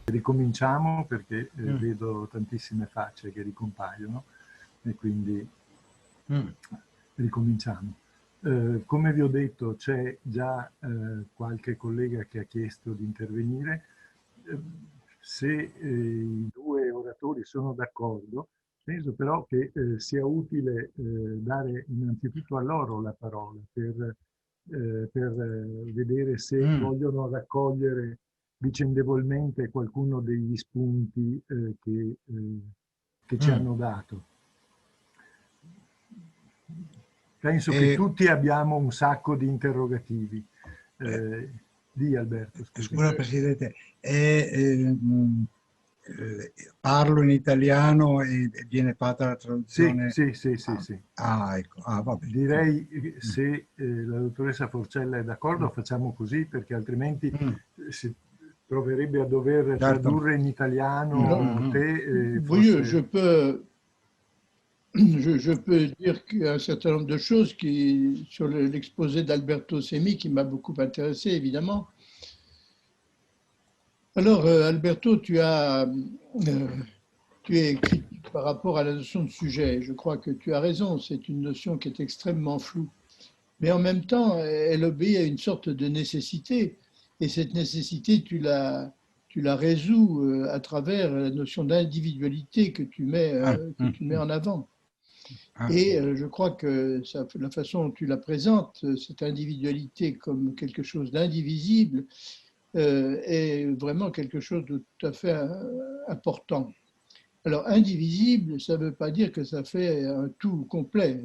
Ricominciamo perché vedo tantissime facce che ricompaiono e quindi ricominciamo. Come vi ho detto, c'è già qualche collega che ha chiesto di intervenire. Se i due oratori sono d'accordo, penso però che sia utile dare innanzitutto a loro la parola per vedere se vogliono raccogliere vicendevolmente qualcuno degli spunti che ci hanno dato. Penso che tutti abbiamo un sacco di interrogativi. Di Alberto, scusi. Scusa Presidente, parlo in italiano e viene fatta la traduzione? Sì. Ecco, va bene. Direi se la dottoressa Forcella è d'accordo facciamo così, perché altrimenti si troverebbe a dover tradurre in italiano te. Oui, je peux dire un certain nombre de choses sur l'exposé d'Alberto Semi qui m'a beaucoup intéressé, évidemment. Alors, Alberto, tu es critique par rapport à la notion de sujet. Je crois que tu as raison, c'est une notion qui est extrêmement floue. Mais en même temps, elle obéit à une sorte de nécessité. Et cette nécessité, tu la résous à travers la notion d'individualité que tu mets en avant. Et je crois que la façon dont tu la présentes, cette individualité comme quelque chose d'indivisible, est vraiment quelque chose de tout à fait important. Alors, indivisible, ça ne veut pas dire que ça fait un tout complet.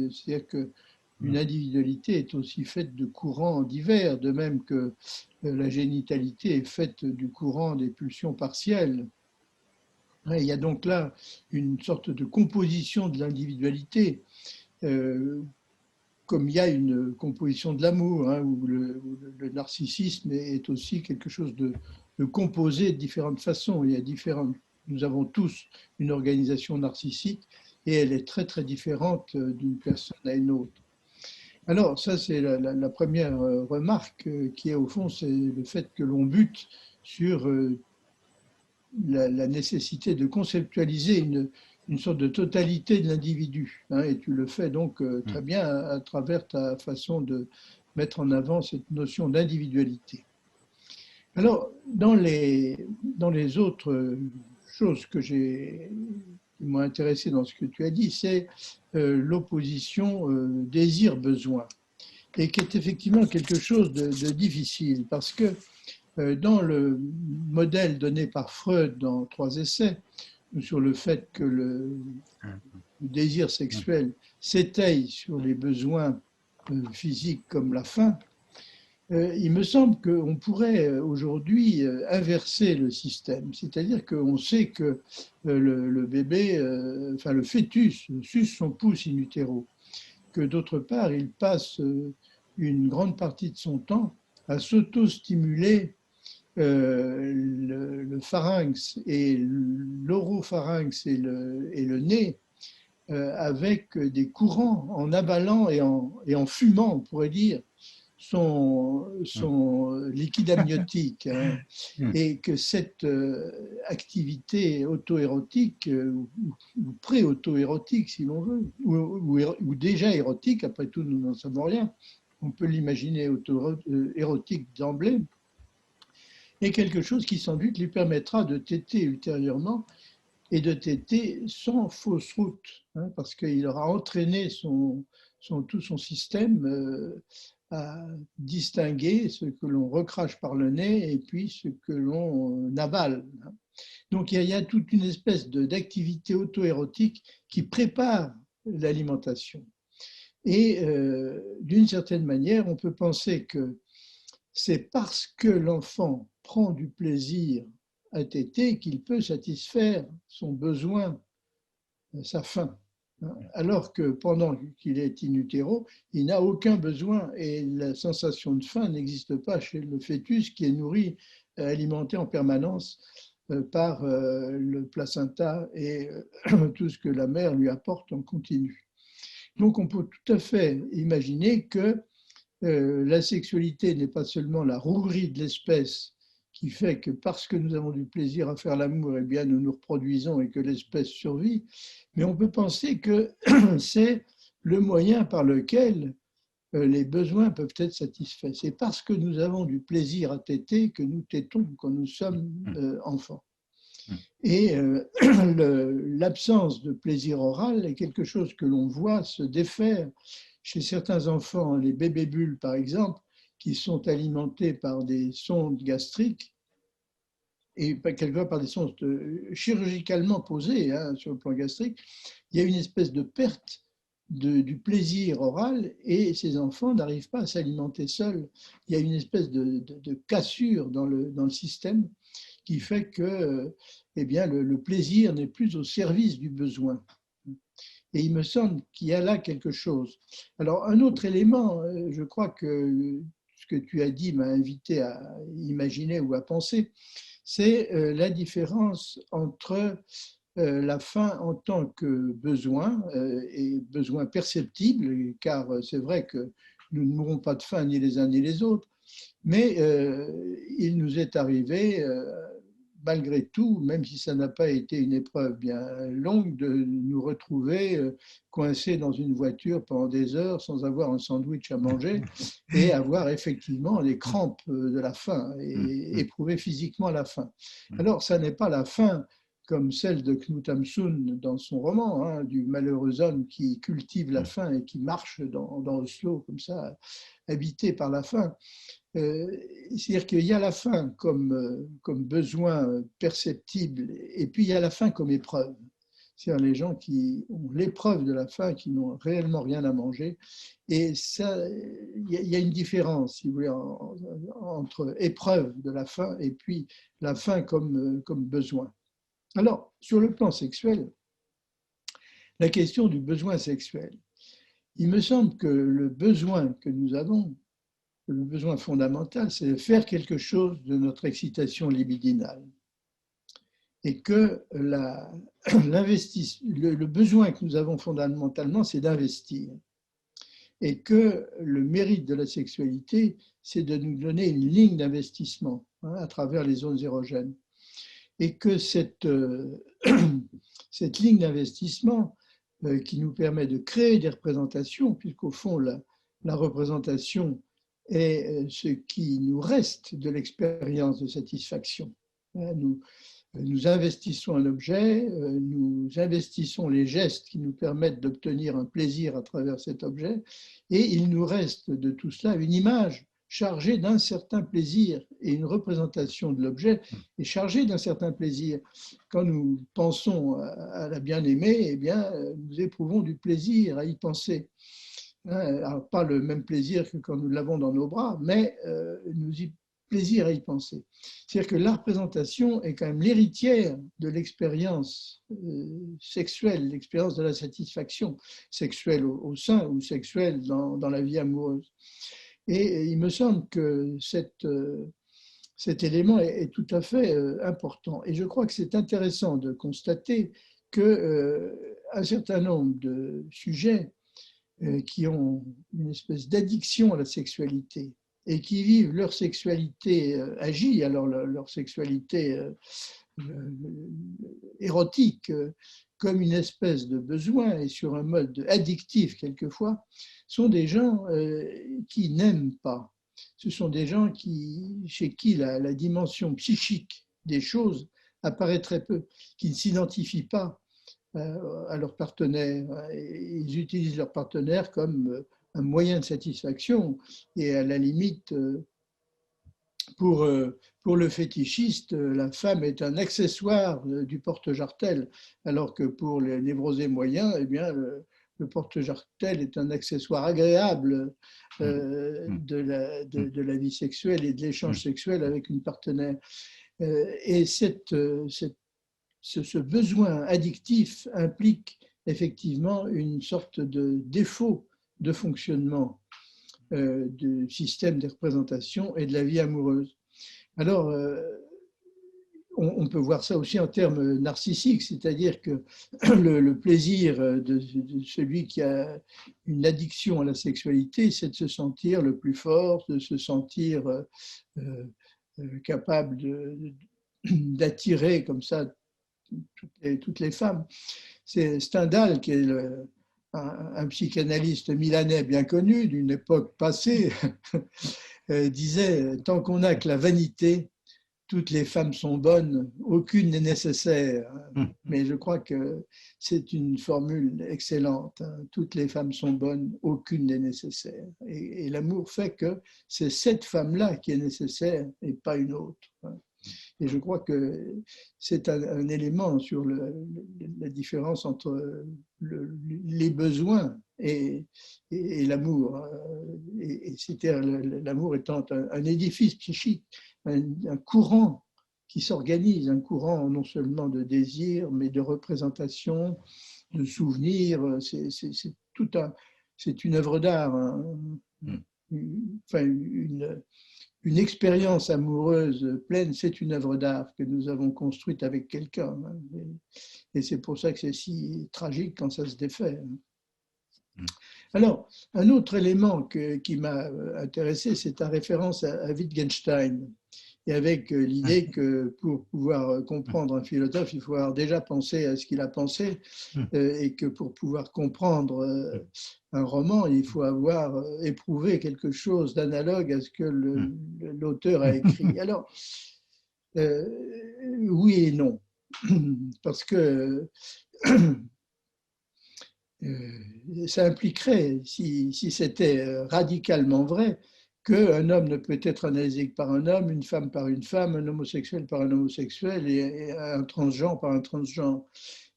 C'est-à-dire qu'une individualité est aussi faite de courants divers, de même que la génitalité est faite du courant des pulsions partielles. Il y a donc là une sorte de composition de l'individualité, comme il y a une composition de l'amour, où le narcissisme est aussi quelque chose de composé de différentes façons. Nous avons tous une organisation narcissique et elle est très très différente d'une personne à une autre. Alors ça c'est la première remarque qui est au fond, c'est le fait que l'on bute sur la nécessité de conceptualiser une sorte de totalité de l'individu. Et tu le fais donc très bien à travers ta façon de mettre en avant cette notion d'individualité. Alors, dans les autres choses qui m'ont intéressé dans ce que tu as dit, c'est l'opposition désir-besoin, et qui est effectivement quelque chose de difficile, parce que dans le modèle donné par Freud dans 3 essais, sur le fait que le désir sexuel s'étaye sur les besoins physiques comme la faim, il me semble qu'on pourrait aujourd'hui inverser le système. C'est-à-dire qu'on sait que le bébé, enfin le fœtus, suce son pouce in utero, que d'autre part, il passe une grande partie de son temps à s'auto-stimuler le pharynx et l'oropharynx et le nez avec des courants en avalant et en fumant, on pourrait dire, son liquide amniotique, et que cette activité auto-érotique ou pré-auto-érotique, si l'on veut, ou déjà érotique, après tout nous n'en savons rien, on peut l'imaginer auto-érotique d'emblée, est quelque chose qui sans doute lui permettra de téter ultérieurement et de téter sans fausse route, parce qu'il aura entraîné tout son système à distinguer ce que l'on recrache par le nez et puis ce que l'on avale. Donc il y a toute une espèce d'activité auto-érotique qui prépare l'alimentation. Et d'une certaine manière, on peut penser que c'est parce que l'enfant prend du plaisir à téter qu'il peut satisfaire son besoin, sa faim. Alors que pendant qu'il est in utero, il n'a aucun besoin et la sensation de faim n'existe pas chez le fœtus qui est nourri, alimenté en permanence par le placenta et tout ce que la mère lui apporte en continu. Donc on peut tout à fait imaginer que la sexualité n'est pas seulement la rouerie de l'espèce qui fait que parce que nous avons du plaisir à faire l'amour, eh bien, nous nous reproduisons et que l'espèce survit. Mais on peut penser que c'est le moyen par lequel les besoins peuvent être satisfaits. C'est parce que nous avons du plaisir à téter que nous tétons quand nous sommes enfants. Et l'absence de plaisir oral est quelque chose que l'on voit se défaire chez certains enfants, les bébés bulles par exemple, qui sont alimentés par des sondes gastriques et quelquefois par des sondes chirurgicalement posées sur le plan gastrique. Il y a une espèce de perte du plaisir oral et ces enfants n'arrivent pas à s'alimenter seuls. Il y a une espèce de cassure dans le système qui fait que eh bien, le plaisir n'est plus au service du besoin. Et il me semble qu'il y a là quelque chose. Alors, un autre élément, je crois que ce que tu as dit m'a invité à imaginer ou à penser, c'est la différence entre la faim en tant que besoin, et besoin perceptible, car c'est vrai que nous ne mourrons pas de faim ni les uns ni les autres, mais il nous est arrivé, malgré tout, même si ça n'a pas été une épreuve bien longue, de nous retrouver coincés dans une voiture pendant des heures sans avoir un sandwich à manger et avoir effectivement les crampes de la faim et éprouver physiquement la faim. Alors, ça n'est pas la faim comme celle de Knut Hamsun dans son roman, du malheureux homme qui cultive la faim et qui marche dans Oslo comme ça, habité par la faim. C'est-à-dire qu'il y a la faim comme besoin perceptible et puis il y a la faim comme épreuve. C'est-à-dire les gens qui ont l'épreuve de la faim, qui n'ont réellement rien à manger. Et ça, il y a une différence, si vous voulez, entre épreuve de la faim et puis la faim comme besoin. Alors, sur le plan sexuel, la question du besoin sexuel, il me semble que le besoin que nous avons, le besoin fondamental, c'est de faire quelque chose de notre excitation libidinale. Et que le besoin que nous avons fondamentalement, c'est d'investir. Et que le mérite de la sexualité, c'est de nous donner une ligne d'investissement à travers les zones érogènes. Et que cette ligne d'investissement qui nous permet de créer des représentations, puisqu'au fond, la représentation est ce qui nous reste de l'expérience de satisfaction. Nous investissons un objet, nous investissons les gestes qui nous permettent d'obtenir un plaisir à travers cet objet, et il nous reste de tout cela une image chargée d'un certain plaisir, et une représentation de l'objet est chargée d'un certain plaisir. Quand nous pensons à la bien-aimée, eh bien, nous éprouvons du plaisir à y penser. Alors, pas le même plaisir que quand nous l'avons dans nos bras, mais plaisir à y penser. C'est-à-dire que la représentation est quand même l'héritière de l'expérience sexuelle, l'expérience de la satisfaction sexuelle au sein ou sexuelle dans la vie amoureuse. Et il me semble que cet élément est tout à fait important. Et je crois que c'est intéressant de constater qu'un certain nombre de sujets qui ont une espèce d'addiction à la sexualité et qui vivent leur sexualité agie, alors leur sexualité érotique, comme une espèce de besoin et sur un mode addictif quelquefois, sont des gens qui n'aiment pas. Ce sont des gens chez qui la dimension psychique des choses apparaît très peu, qui ne s'identifient pas à leur partenaire. Ils utilisent leur partenaire comme un moyen de satisfaction et à la limite, pour le fétichiste, la femme est un accessoire du porte-jartel, alors que pour les névrosés moyens, eh bien, le porte-jartel est un accessoire agréable de la vie sexuelle et de l'échange sexuel avec une partenaire. Et ce besoin addictif implique effectivement une sorte de défaut de fonctionnement du système des représentations et de la vie amoureuse. Alors, on peut voir ça aussi en termes narcissiques, c'est-à-dire que le plaisir de celui qui a une addiction à la sexualité, c'est de se sentir le plus fort, de se sentir capable d'attirer comme ça toutes les femmes. C'est Stendhal, qui est un psychanalyste milanais bien connu d'une époque passée, disait « Tant qu'on n'a que la vanité, toutes les femmes sont bonnes, aucune n'est nécessaire. » Mais je crois que c'est une formule excellente. Toutes les femmes sont bonnes, aucune n'est nécessaire. Et l'amour fait que c'est cette femme-là qui est nécessaire et pas une autre. Et je crois que c'est un élément sur la différence entre les besoins et l'amour. Et l'amour étant un édifice psychique, un courant qui s'organise, un courant non seulement de désir, mais de représentation, de souvenirs. C'est une œuvre d'art, enfin une expérience amoureuse pleine, c'est une œuvre d'art que nous avons construite avec quelqu'un. Et c'est pour ça que c'est si tragique quand ça se défait. Alors, un autre élément qui m'a intéressé, c'est ta référence à Wittgenstein. Et avec l'idée que pour pouvoir comprendre un philosophe, il faut avoir déjà pensé à ce qu'il a pensé, et que pour pouvoir comprendre un roman, il faut avoir éprouvé quelque chose d'analogue à ce que l'auteur a écrit. Alors, oui et non, parce que ça impliquerait, si c'était radicalement vrai, qu'un homme ne peut être analysé que par un homme, une femme par une femme, un homosexuel par un homosexuel et un transgenre par un transgenre.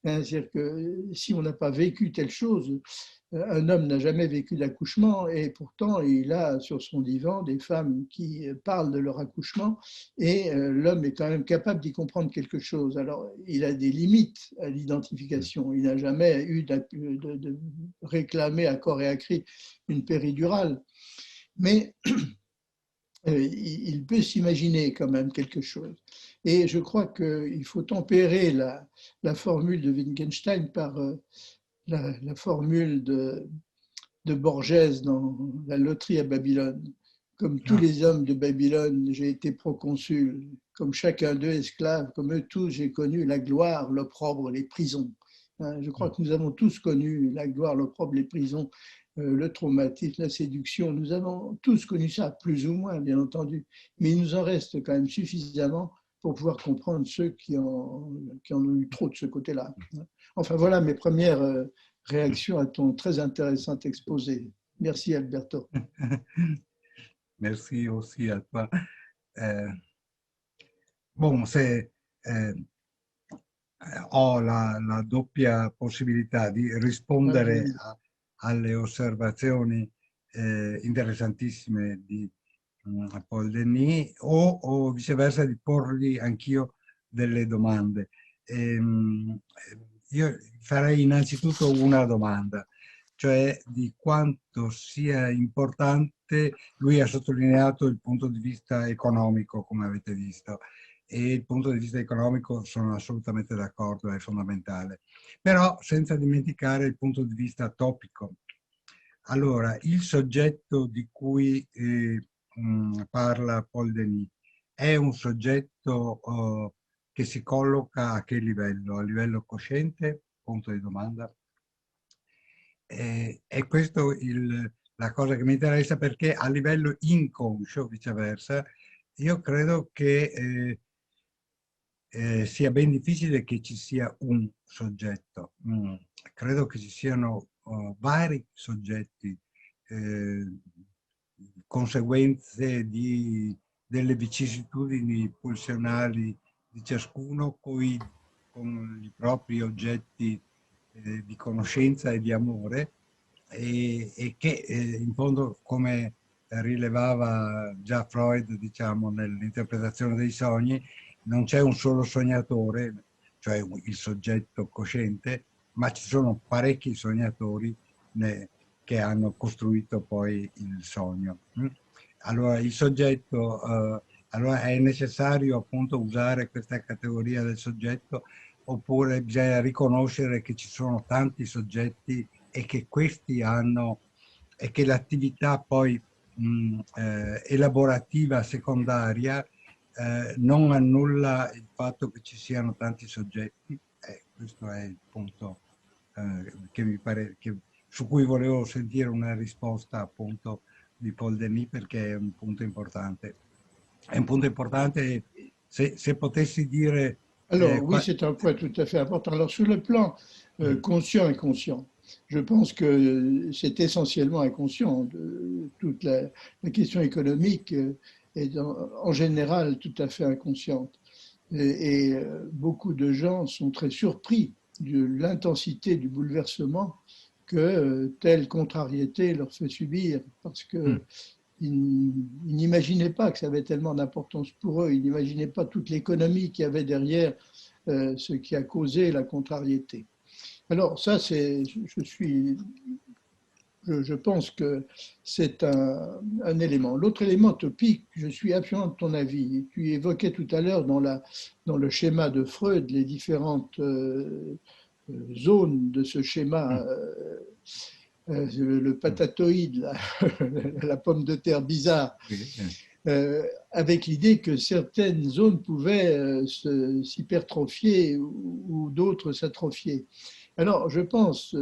C'est-à-dire que si on n'a pas vécu telle chose, un homme n'a jamais vécu d'accouchement et pourtant il a sur son divan des femmes qui parlent de leur accouchement et l'homme est quand même capable d'y comprendre quelque chose. Alors il a des limites à l'identification. Il n'a jamais eu de réclamer à corps et à cri une péridurale. Mais il peut s'imaginer quand même quelque chose. Et je crois qu'il faut tempérer la formule de Wittgenstein par la formule de Borgès dans La loterie à Babylone. Comme tous les hommes de Babylone, j'ai été proconsul. Comme chacun d'eux esclave, comme eux tous, j'ai connu la gloire, l'opprobre, les prisons. Je crois que nous avons tous connu la gloire, l'opprobre, les prisons, le traumatisme, la séduction. Nous avons tous connu ça, plus ou moins, bien entendu. Mais il nous en reste quand même suffisamment pour pouvoir comprendre ceux qui en ont eu trop de ce côté-là. Enfin, voilà mes premières réactions à ton très intéressant exposé. Merci, Alberto. Merci aussi à toi. Bon, ho la doppia possibilità di rispondere alle osservazioni interessantissime di Paul Denis o viceversa di porgli anch'io delle domande. Io farei innanzitutto una domanda, cioè di quanto sia importante. Lui ha sottolineato il punto di vista economico, come avete visto, e il punto di vista economico sono assolutamente d'accordo, è fondamentale, però senza dimenticare il punto di vista topico. Allora, il soggetto di cui parla Paul Denis è un soggetto che si colloca a che livello? A livello cosciente? Punto di domanda. E questo la cosa che mi interessa, perché a livello inconscio, viceversa, io credo che sia ben difficile che ci sia un soggetto. Credo che ci siano vari soggetti, conseguenze delle vicissitudini pulsionali di ciascuno con i propri oggetti di conoscenza e di amore, e che in fondo, come rilevava già Freud, diciamo, nell'interpretazione dei sogni, non c'è un solo sognatore, cioè il soggetto cosciente, ma ci sono parecchi sognatori che hanno costruito poi il sogno. Allora il soggetto, allora è necessario appunto usare questa categoria del soggetto, oppure bisogna riconoscere che ci sono tanti soggetti e che questi hanno, e che l'attività poi elaborativa secondaria non annulla il fatto che ci siano tanti soggetti, questo è il punto che mi pare, su cui volevo sentire una risposta appunto di Paul Denis, perché è un punto importante. È un punto importante, se potessi dire... Alors oui, c'est un point tout à fait important. Alors sur le plan conscient et inconscient, je pense que c'est essentiellement inconscient. Toute la question économique est en général tout à fait inconsciente. Et beaucoup de gens sont très surpris de l'intensité du bouleversement que telle contrariété leur fait subir, parce que ils n'imaginaient pas que ça avait tellement d'importance pour eux, ils n'imaginaient pas toute l'économie qu'il y avait derrière ce qui a causé la contrariété. Alors ça, je pense que c'est un élément. L'autre élément topique, je suis absolument de ton avis. Tu évoquais tout à l'heure dans le schéma de Freud les différentes zones de ce schéma, le patatoïde, la pomme de terre bizarre, avec l'idée que certaines zones pouvaient s'hypertrophier ou d'autres s'atrophier. Alors, je pense,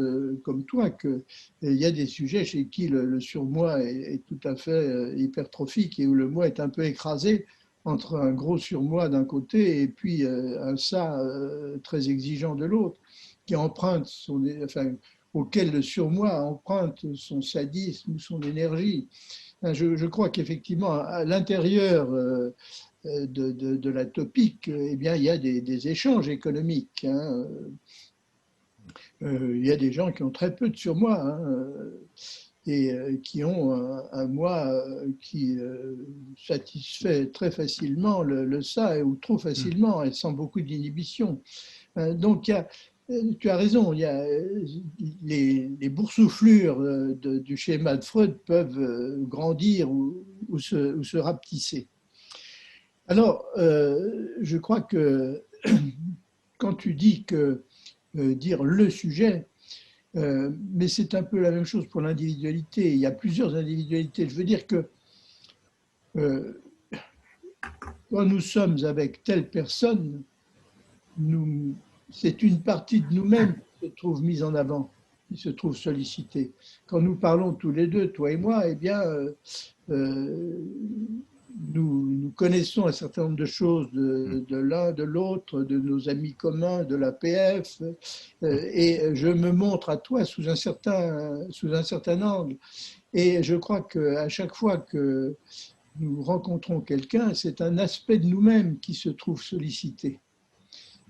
comme toi, qu'il y a des sujets chez qui le surmoi est tout à fait hypertrophique et où le moi est un peu écrasé entre un gros surmoi d'un côté et puis un ça très exigeant de l'autre, qui emprunte auquel le surmoi emprunte son sadisme ou son énergie. Je crois qu'effectivement, à l'intérieur de la topique, eh bien, il y a des échanges économiques. Il y a des gens qui ont très peu de surmoi et qui ont un moi qui satisfait très facilement le ça ou trop facilement et sans beaucoup d'inhibition. Donc, tu as raison, il y a les boursouflures du schéma de Freud peuvent grandir ou se rapetisser. Alors, je crois que quand tu dis que dire le sujet, mais c'est un peu la même chose pour l'individualité. Il y a plusieurs individualités. Je veux dire que quand nous sommes avec telle personne, c'est une partie de nous-mêmes qui se trouve mise en avant, qui se trouve sollicitée. Quand nous parlons tous les deux, toi et moi, eh bien, nous connaissons un certain nombre de choses de l'un, de l'autre, de nos amis communs, de l'APF, et je me montre à toi sous un certain angle. Et je crois qu'à chaque fois que nous rencontrons quelqu'un, c'est un aspect de nous-mêmes qui se trouve sollicité.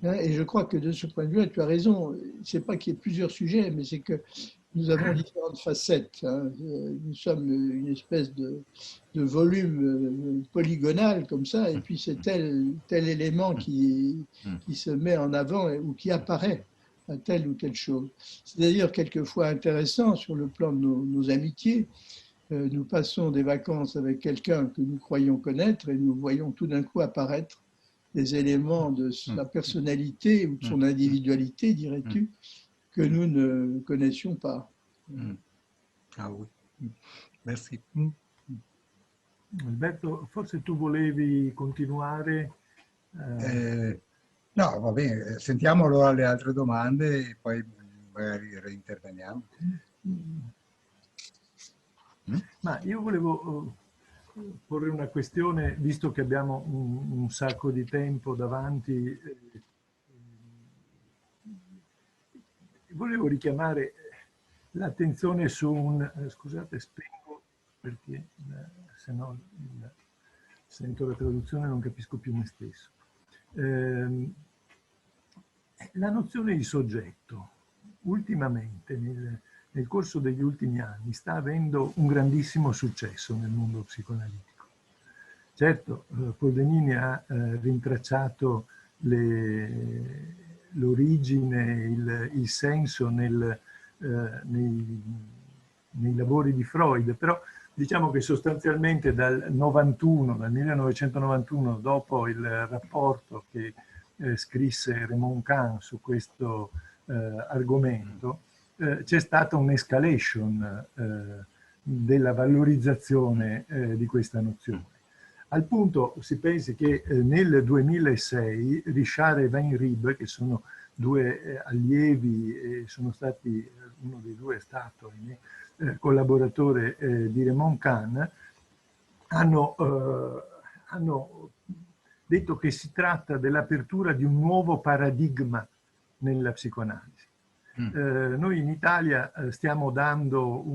Et je crois que de ce point de vue, tu as raison, c'est pas qu'il y ait plusieurs sujets, mais c'est que nous avons différentes facettes. Nous sommes une espèce de volume polygonal comme ça, et puis c'est tel élément qui se met en avant ou qui apparaît à telle ou telle chose. C'est d'ailleurs quelquefois intéressant sur le plan de nos amitiés. Nous passons des vacances avec quelqu'un que nous croyons connaître et nous voyons tout d'un coup apparaître des éléments de sa personnalité ou de son individualité, dirais-tu, que nous ne connaissions pas. Ah oui, merci. Alberto, forse tu volevi continuare? No, va bene, sentiamo allora le altre domande e poi magari reinterveniamo. Ma io volevo porre una questione, visto che abbiamo un sacco di tempo davanti. Volevo richiamare l'attenzione su scusate, spengo perché se no sento la traduzione e non capisco più me stesso. La nozione di soggetto ultimamente nel corso degli ultimi anni sta avendo un grandissimo successo nel mondo psicoanalitico. Certo, Paul Denis ha rintracciato l'origine, il senso nei lavori di Freud, però diciamo che sostanzialmente dal 1991, dopo il rapporto che scrisse Raymond Kahn su questo argomento, c'è stata un'escalation della valorizzazione di questa nozione. Al punto, si pensi che nel 2006 Richard e Weinrib, che sono due allievi e sono stati, uno dei due è stato collaboratore di Raymond Kahn, hanno detto che si tratta dell'apertura di un nuovo paradigma nella psicoanalisi. Noi in Italia stiamo dando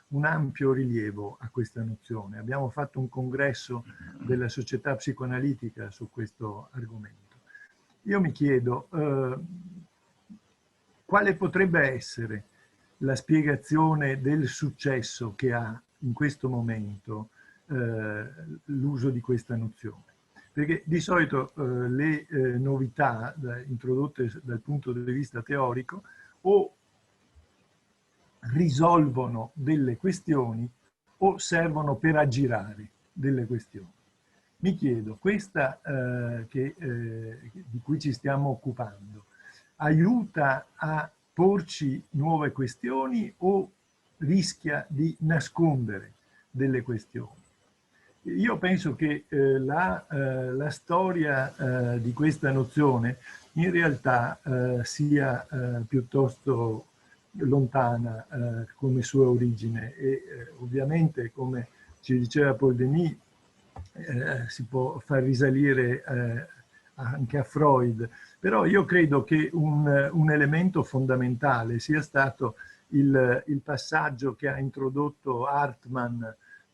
un ampio rilievo a questa nozione. Abbiamo fatto un congresso della società psicoanalitica su questo argomento. Io mi chiedo quale potrebbe essere la spiegazione del successo che ha in questo momento l'uso di questa nozione. Perché di solito le novità introdotte dal punto di vista teorico o risolvono delle questioni o servono per aggirare delle questioni. Mi chiedo, questa di cui ci stiamo occupando, aiuta a porci nuove questioni o rischia di nascondere delle questioni? Io penso che la storia di questa nozione in realtà sia piuttosto lontana come sua origine e ovviamente, come ci diceva Paul Denis, si può far risalire anche a Freud, però io credo che un elemento fondamentale sia stato il passaggio che ha introdotto Hartmann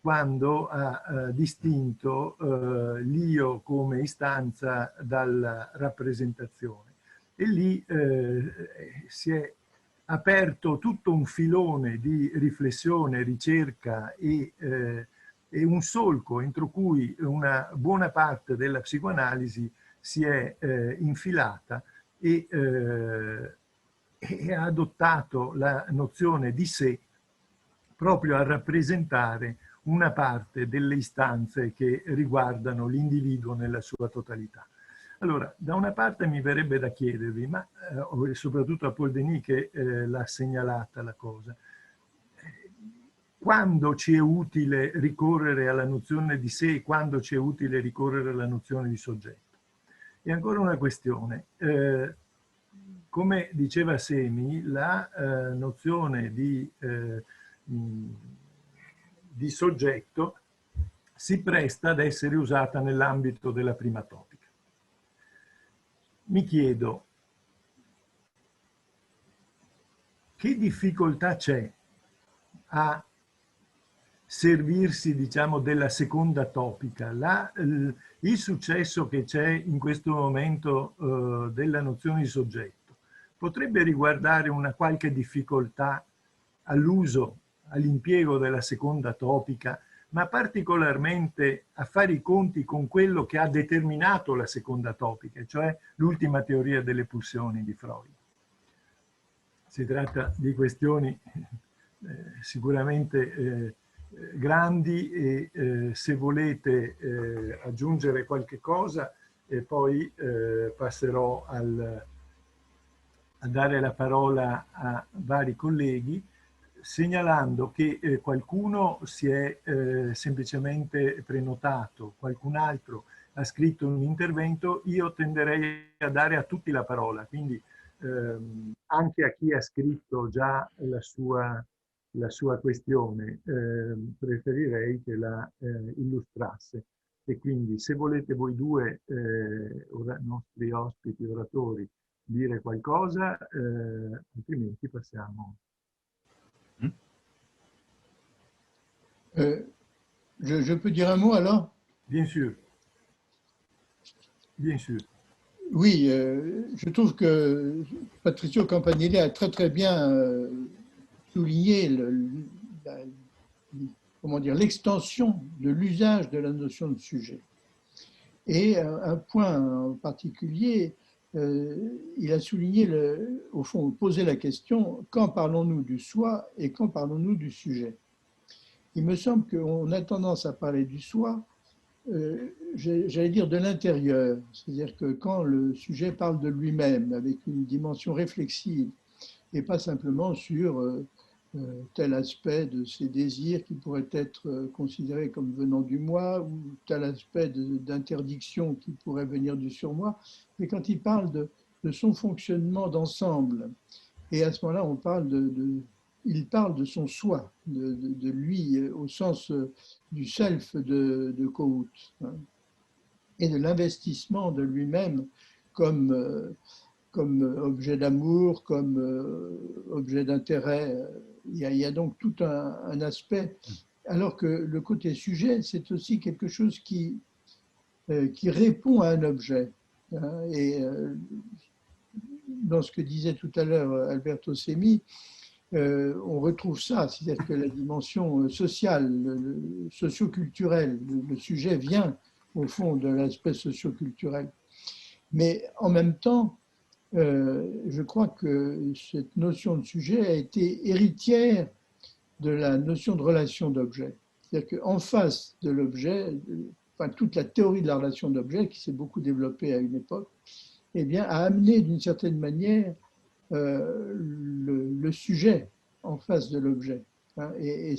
quando ha distinto l'io come istanza dalla rappresentazione. E lì si è aperto tutto un filone di riflessione, ricerca e un solco entro cui una buona parte della psicoanalisi si è infilata e ha adottato la nozione di sé proprio a rappresentare una parte delle istanze che riguardano l'individuo nella sua totalità. Allora, da una parte mi verrebbe da chiedervi, ma soprattutto a Paul Denis che l'ha segnalata la cosa, quando ci è utile ricorrere alla nozione di sé e quando ci è utile ricorrere alla nozione di soggetto? E ancora una questione. Come diceva Semi, la nozione di soggetto si presta ad essere usata nell'ambito della prima topica. Mi chiedo, che difficoltà c'è a servirsi, diciamo, della seconda topica? Il successo che c'è in questo momento della nozione di soggetto potrebbe riguardare una qualche difficoltà all'uso, all'impiego della seconda topica, ma particolarmente a fare i conti con quello che ha determinato la seconda topica, cioè l'ultima teoria delle pulsioni di Freud. Si tratta di questioni sicuramente grandi e se volete aggiungere qualche cosa poi passerò a dare la parola a vari colleghi, segnalando che qualcuno si è semplicemente prenotato, qualcun altro ha scritto un intervento, io tenderei a dare a tutti la parola, quindi anche a chi ha scritto già la sua questione, preferirei che la illustrasse. E quindi se volete voi due, nostri ospiti oratori, dire qualcosa, altrimenti passiamo. Je peux dire un mot alors? Bien sûr. Bien sûr. Oui, je trouve que Patricio Campanile a très bien souligné comment dire, l'extension de l'usage de la notion de sujet. Et un point en particulier, il a souligné, au fond, posé la question, quand parlons-nous du soi et quand parlons-nous du sujet? Il me semble qu'on a tendance à parler du soi, j'allais dire de l'intérieur, c'est-à-dire que quand le sujet parle de lui-même avec une dimension réflexive et pas simplement sur tel aspect de ses désirs qui pourrait être considéré comme venant du moi, ou tel aspect d'interdiction qui pourrait venir du surmoi. Mais quand il parle de son fonctionnement d'ensemble, et à ce moment-là, on parle il parle de son soi, de lui au sens du self de Kohut, hein, et de l'investissement de lui-même comme objet d'amour, comme objet d'intérêt. Il y a donc tout un aspect, alors que le côté sujet, c'est aussi quelque chose qui répond à un objet. Hein, et dans ce que disait tout à l'heure Alberto Semi, on retrouve ça, c'est-à-dire que la dimension sociale, socio-culturelle, le sujet vient au fond de l'aspect socio-culturel. Mais en même temps, je crois que cette notion de sujet a été héritière de la notion de relation d'objet. C'est-à-dire qu'en face de l'objet, enfin, toute la théorie de la relation d'objet, qui s'est beaucoup développée à une époque, eh bien, a amené d'une certaine manière le sujet en face de l'objet. Hein, et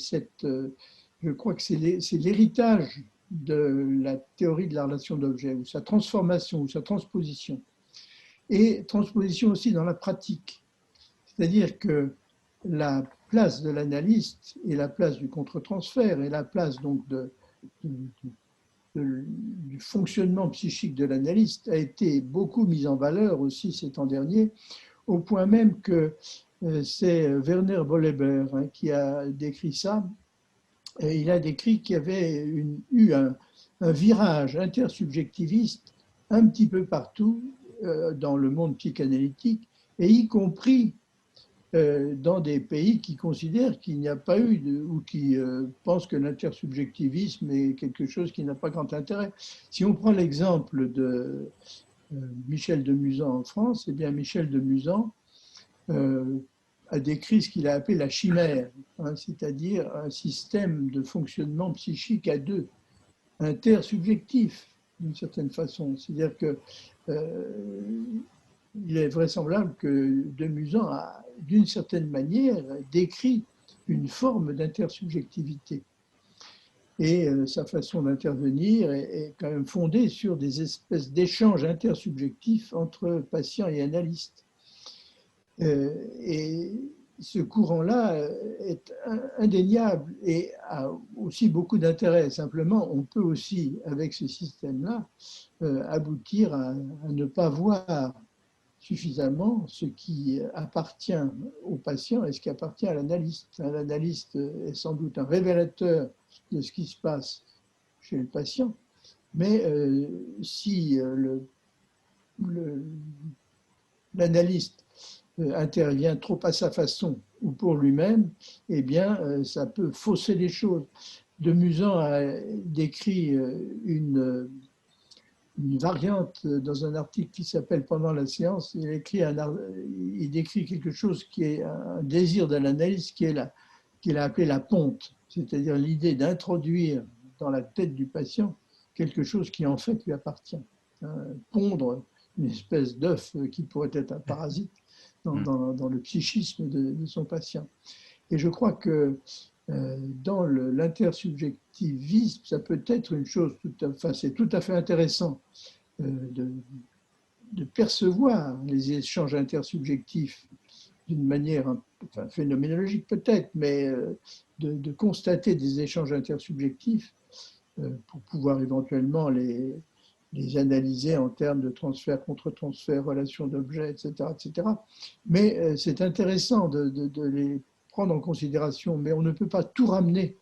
je crois que c'est l'héritage de la théorie de la relation d'objet, ou sa transformation, ou sa transposition. Et transposition aussi dans la pratique. C'est-à-dire que la place de l'analyste et la place du contre-transfert et la place donc du fonctionnement psychique de l'analyste a été beaucoup mise en valeur aussi ces temps derniers, au point même que c'est Werner Bollebert hein, qui a décrit ça. Et il a décrit qu'il y avait eu un virage intersubjectiviste un petit peu partout dans le monde psychanalytique, et y compris dans des pays qui considèrent qu'il n'y a pas eu, ou qui pensent que l'intersubjectivisme est quelque chose qui n'a pas grand intérêt. Si on prend l'exemple de Michel de Musan en France, eh bien Michel de Musan a décrit ce qu'il a appelé la chimère, hein, c'est-à-dire un système de fonctionnement psychique à deux, intersubjectif d'une certaine façon. C'est-à-dire que il est vraisemblable que de Musan a, d'une certaine manière, décrit une forme d'intersubjectivité. Et sa façon d'intervenir est quand même fondée sur des espèces d'échanges intersubjectifs entre patients et analystes. Et ce courant-là est indéniable et a aussi beaucoup d'intérêt. Simplement, on peut aussi, avec ce système-là, aboutir à ne pas voir suffisamment ce qui appartient au patient et ce qui appartient à l'analyste. L'analyste est sans doute un révélateur de ce qui se passe chez le patient, mais si l'analyste intervient trop à sa façon ou pour lui-même, eh bien, ça peut fausser les choses. De Musan a décrit une variante dans un article qui s'appelle Pendant la séance. Il décrit quelque chose qui est un désir de l'analyse qu'il a appelé la ponte, c'est-à-dire l'idée d'introduire dans la tête du patient quelque chose qui en fait lui appartient. Pondre une espèce d'œuf qui pourrait être un parasite dans le psychisme de son patient. Et je crois que dans l'intersubjectivisme, ça peut être une chose, c'est tout à fait intéressant de percevoir les échanges intersubjectifs d'une manière phénoménologique peut-être, mais de constater des échanges intersubjectifs pour pouvoir éventuellement les analyser en termes de transfert, contre-transfert, relation d'objets, etc., etc. Mais c'est intéressant de les prendre en considération, mais on ne peut pas tout ramener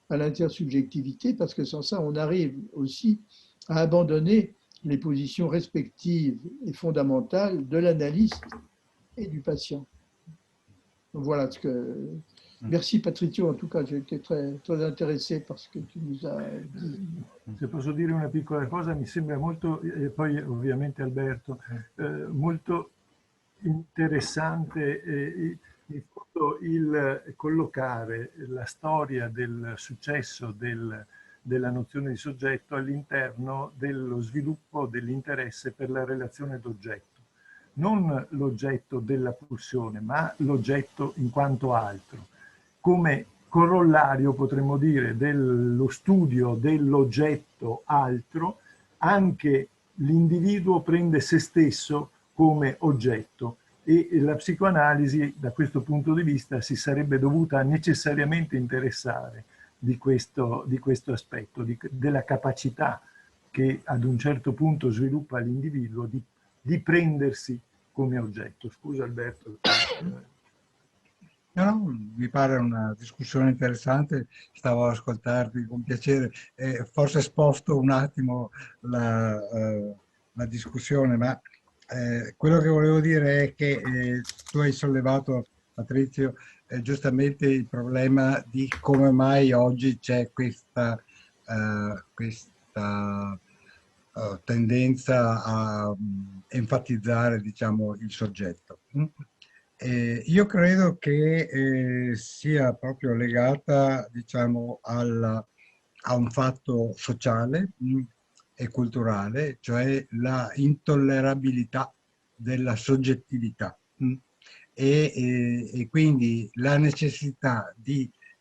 à l'intersubjectivité parce que sans ça, on arrive aussi à abandonner les positions respectives et fondamentales de l'analyste et du patient. Donc voilà ce que... Merci Patrizio, en tout cas j'ai été très, très intéressé par ce que tu nous as dit. Se posso dire una piccola cosa, mi sembra molto, e poi ovviamente Alberto, molto interessante il collocare la storia del successo della nozione di soggetto all'interno dello sviluppo dell'interesse per la relazione d'oggetto. Non l'oggetto della pulsione, ma l'oggetto in quanto altro. come corollario, potremmo dire, dello studio dell'oggetto altro, anche l'individuo prende se stesso come oggetto, e la psicoanalisi da questo punto di vista si sarebbe dovuta necessariamente interessare di questo aspetto, della capacità che ad un certo punto sviluppa l'individuo di prendersi come oggetto. Scusa Alberto. No, no, mi pare una discussione interessante, stavo ad ascoltarti con piacere. Forse sposto un attimo la discussione, ma quello che volevo dire è che tu hai sollevato, Patrizio, giustamente il problema di come mai oggi c'è questa tendenza a enfatizzare, diciamo, il soggetto. Io credo che sia proprio legata, diciamo, a un fatto sociale e culturale, cioè la intollerabilità della soggettività e quindi la necessità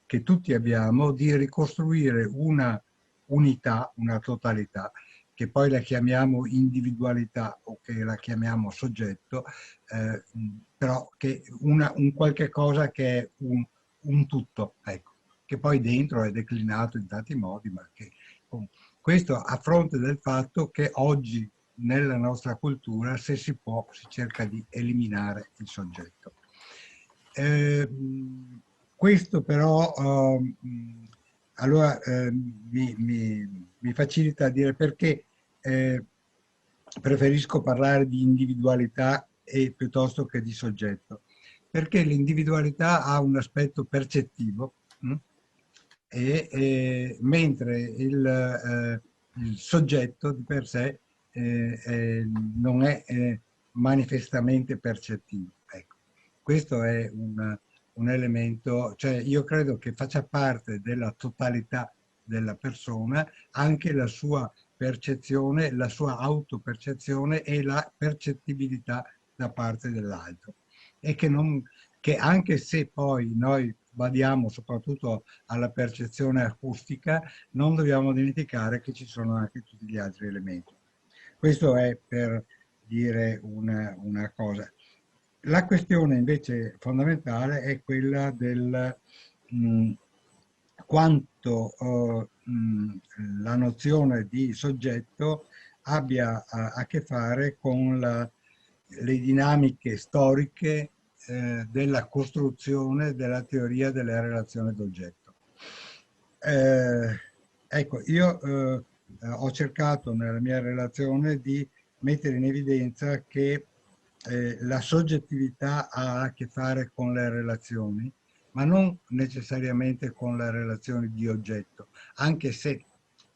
che tutti abbiamo di ricostruire una unità, una totalità, che poi la chiamiamo individualità o che la chiamiamo soggetto, però che un qualche cosa che è un tutto, ecco, che poi dentro è declinato in tanti modi, ma che questo a fronte del fatto che oggi nella nostra cultura, se si può, si cerca di eliminare il soggetto. Questo però allora mi facilita a dire perché preferisco parlare di individualità piuttosto che di soggetto, perché l'individualità ha un aspetto percettivo mentre il soggetto di per sé non è manifestamente percettivo. Ecco, questo è un elemento, cioè io credo che faccia parte della totalità della persona anche la sua percezione, la sua autopercezione e la percettibilità da parte dell'altro. E che anche se poi noi badiamo soprattutto alla percezione acustica, non dobbiamo dimenticare che ci sono anche tutti gli altri elementi. Questo è per dire una cosa. La questione invece fondamentale è quella del quanto la nozione di soggetto abbia a che fare con le dinamiche storiche della costruzione della teoria delle relazioni d'oggetto. Ecco, io ho cercato nella mia relazione di mettere in evidenza che la soggettività ha a che fare con le relazioni, ma non necessariamente con le relazioni di oggetto, anche se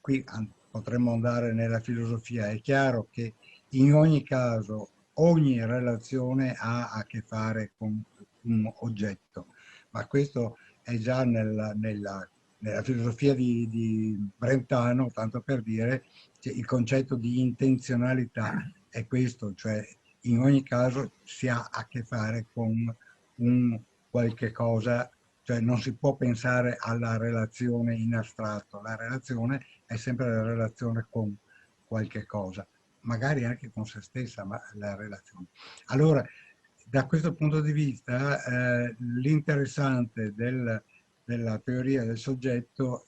qui potremmo andare nella filosofia. È chiaro che in ogni caso ogni relazione ha a che fare con un oggetto, ma questo è già nella filosofia di Brentano, tanto per dire, il concetto di intenzionalità è questo, cioè in ogni caso si ha a che fare con un qualche cosa, cioè non si può pensare alla relazione in astratto, la relazione è sempre la relazione con qualche cosa, magari anche con se stessa, ma la relazione. Allora, da questo punto di vista, l'interessante della teoria del soggetto,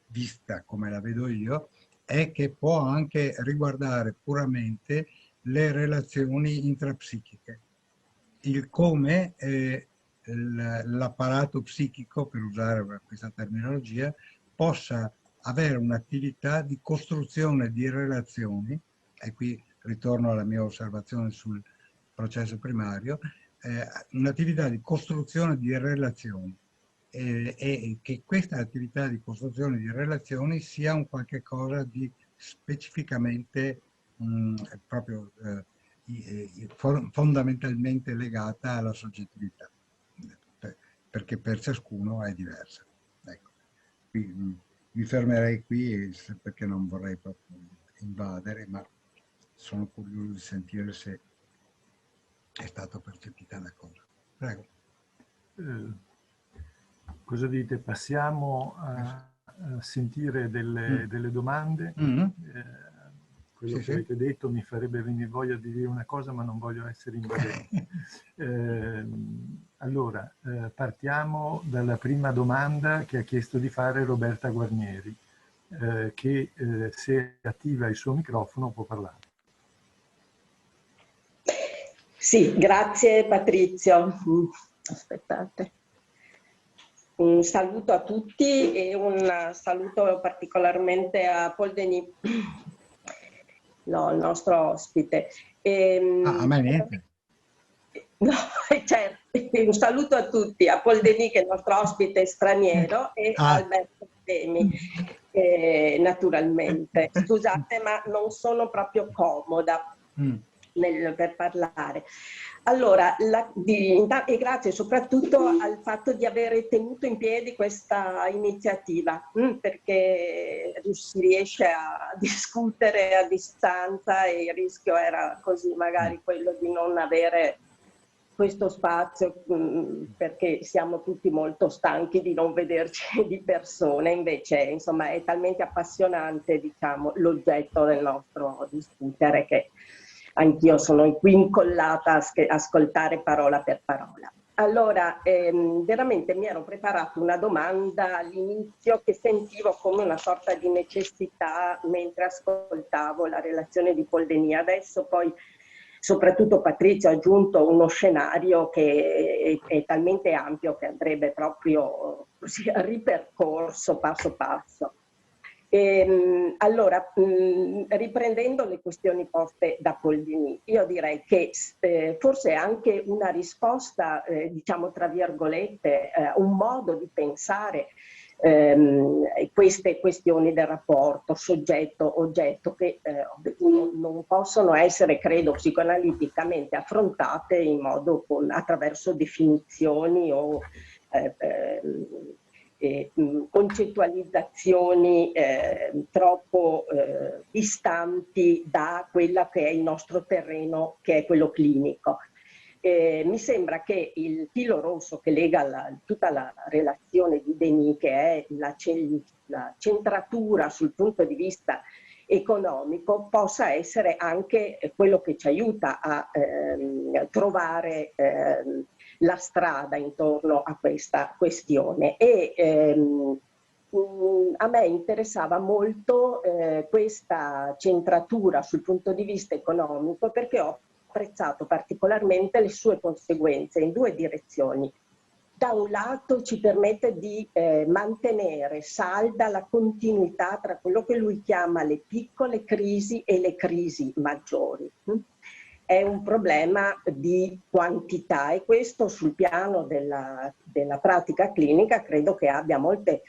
vista come la vedo io, è che può anche riguardare puramente le relazioni intrapsichiche, il come l'apparato psichico, per usare questa terminologia, possa avere un'attività di costruzione di relazioni, e qui ritorno alla mia osservazione sul processo primario, un'attività di costruzione di relazioni e che questa attività di costruzione di relazioni sia un qualche cosa di specificamente proprio fondamentalmente legata alla soggettività, perché per ciascuno è diversa. Ecco, qui, mi fermerei qui perché non vorrei proprio invadere, ma sono curioso di sentire se è stata percepita la cosa. Prego. Cosa dite? Passiamo a sentire delle domande. Quello Sì, che avete detto mi farebbe venire voglia di dire una cosa, ma non voglio essere invadente. Allora, partiamo dalla prima domanda che ha chiesto di fare Roberta Guarnieri, che se attiva il suo microfono può parlare. Sì, grazie Patrizio. Aspettate. Un saluto a tutti e un saluto particolarmente a Paul Denis, no, il nostro ospite. A me niente. No, certo, un saluto a tutti, a Paul Denis che è il nostro ospite straniero e a Alberto Temi, naturalmente. Scusate, ma non sono proprio comoda per parlare. Allora, e grazie soprattutto al fatto di aver tenuto in piedi questa iniziativa, perché si riesce a discutere a distanza e il rischio era così magari quello di non avere questo spazio, perché siamo tutti molto stanchi di non vederci di persona. Invece, insomma, è talmente appassionante, diciamo, l'oggetto del nostro discutere che anch'io sono qui incollata a ascoltare parola per parola. Allora, veramente mi ero preparato una domanda all'inizio che sentivo come una sorta di necessità mentre ascoltavo la relazione di Paul Denis. Adesso poi soprattutto Patrizio ha aggiunto uno scenario che è talmente ampio che andrebbe proprio così ripercorso passo passo. Allora, riprendendo le questioni poste da Paul Denis, io direi che forse è anche una risposta, diciamo tra virgolette, un modo di pensare queste questioni del rapporto soggetto-oggetto che non possono essere, credo, psicoanaliticamente affrontate in modo attraverso definizioni o concettualizzazioni troppo distanti da quella che è il nostro terreno, che è quello clinico. Mi sembra che il filo rosso che lega tutta la relazione di Denis, che è la centratura sul punto di vista economico, possa essere anche quello che ci aiuta a trovare la strada intorno a questa questione. E a me interessava molto questa centratura sul punto di vista economico, perché ho apprezzato particolarmente le sue conseguenze in due direzioni. Da un lato ci permette di mantenere salda la continuità tra quello che lui chiama le piccole crisi e le crisi maggiori. È un problema di quantità e questo sul piano della pratica clinica credo che abbia molte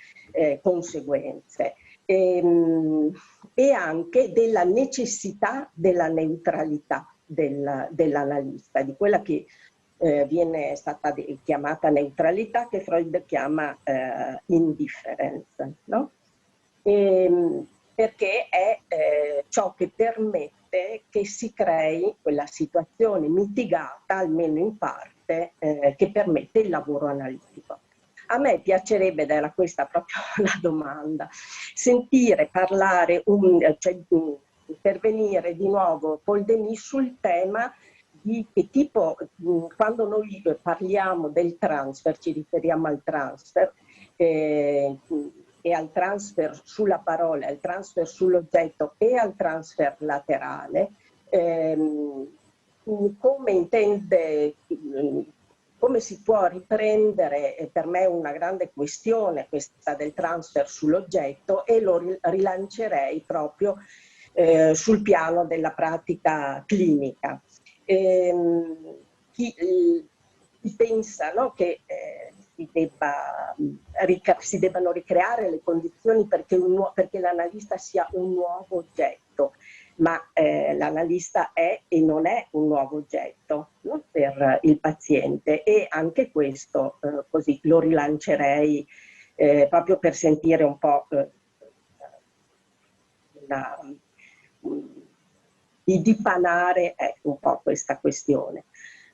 conseguenze. E anche della necessità della neutralità dell'analista, di quella che viene stata chiamata neutralità, che Freud chiama indifference, no? Perché è ciò che permette che si crei quella situazione mitigata, almeno in parte, che permette il lavoro analitico. A me piacerebbe, ed era questa proprio la domanda, sentire parlare, cioè intervenire di nuovo Paul Denis sul tema di che tipo, quando noi parliamo del transfer, ci riferiamo al transfer e al transfer sulla parola, al transfer sull'oggetto e al transfer laterale, come intende, come si può riprendere, per me è una grande questione questa del transfer sull'oggetto, e lo rilancerei proprio sul piano della pratica clinica. Chi pensa, no, che si debbano ricreare le condizioni perché l'analista sia un nuovo oggetto, ma l'analista è e non è un nuovo oggetto, no, per il paziente, e anche questo così lo rilancerei proprio per sentire un po' di dipanare un po' questa questione.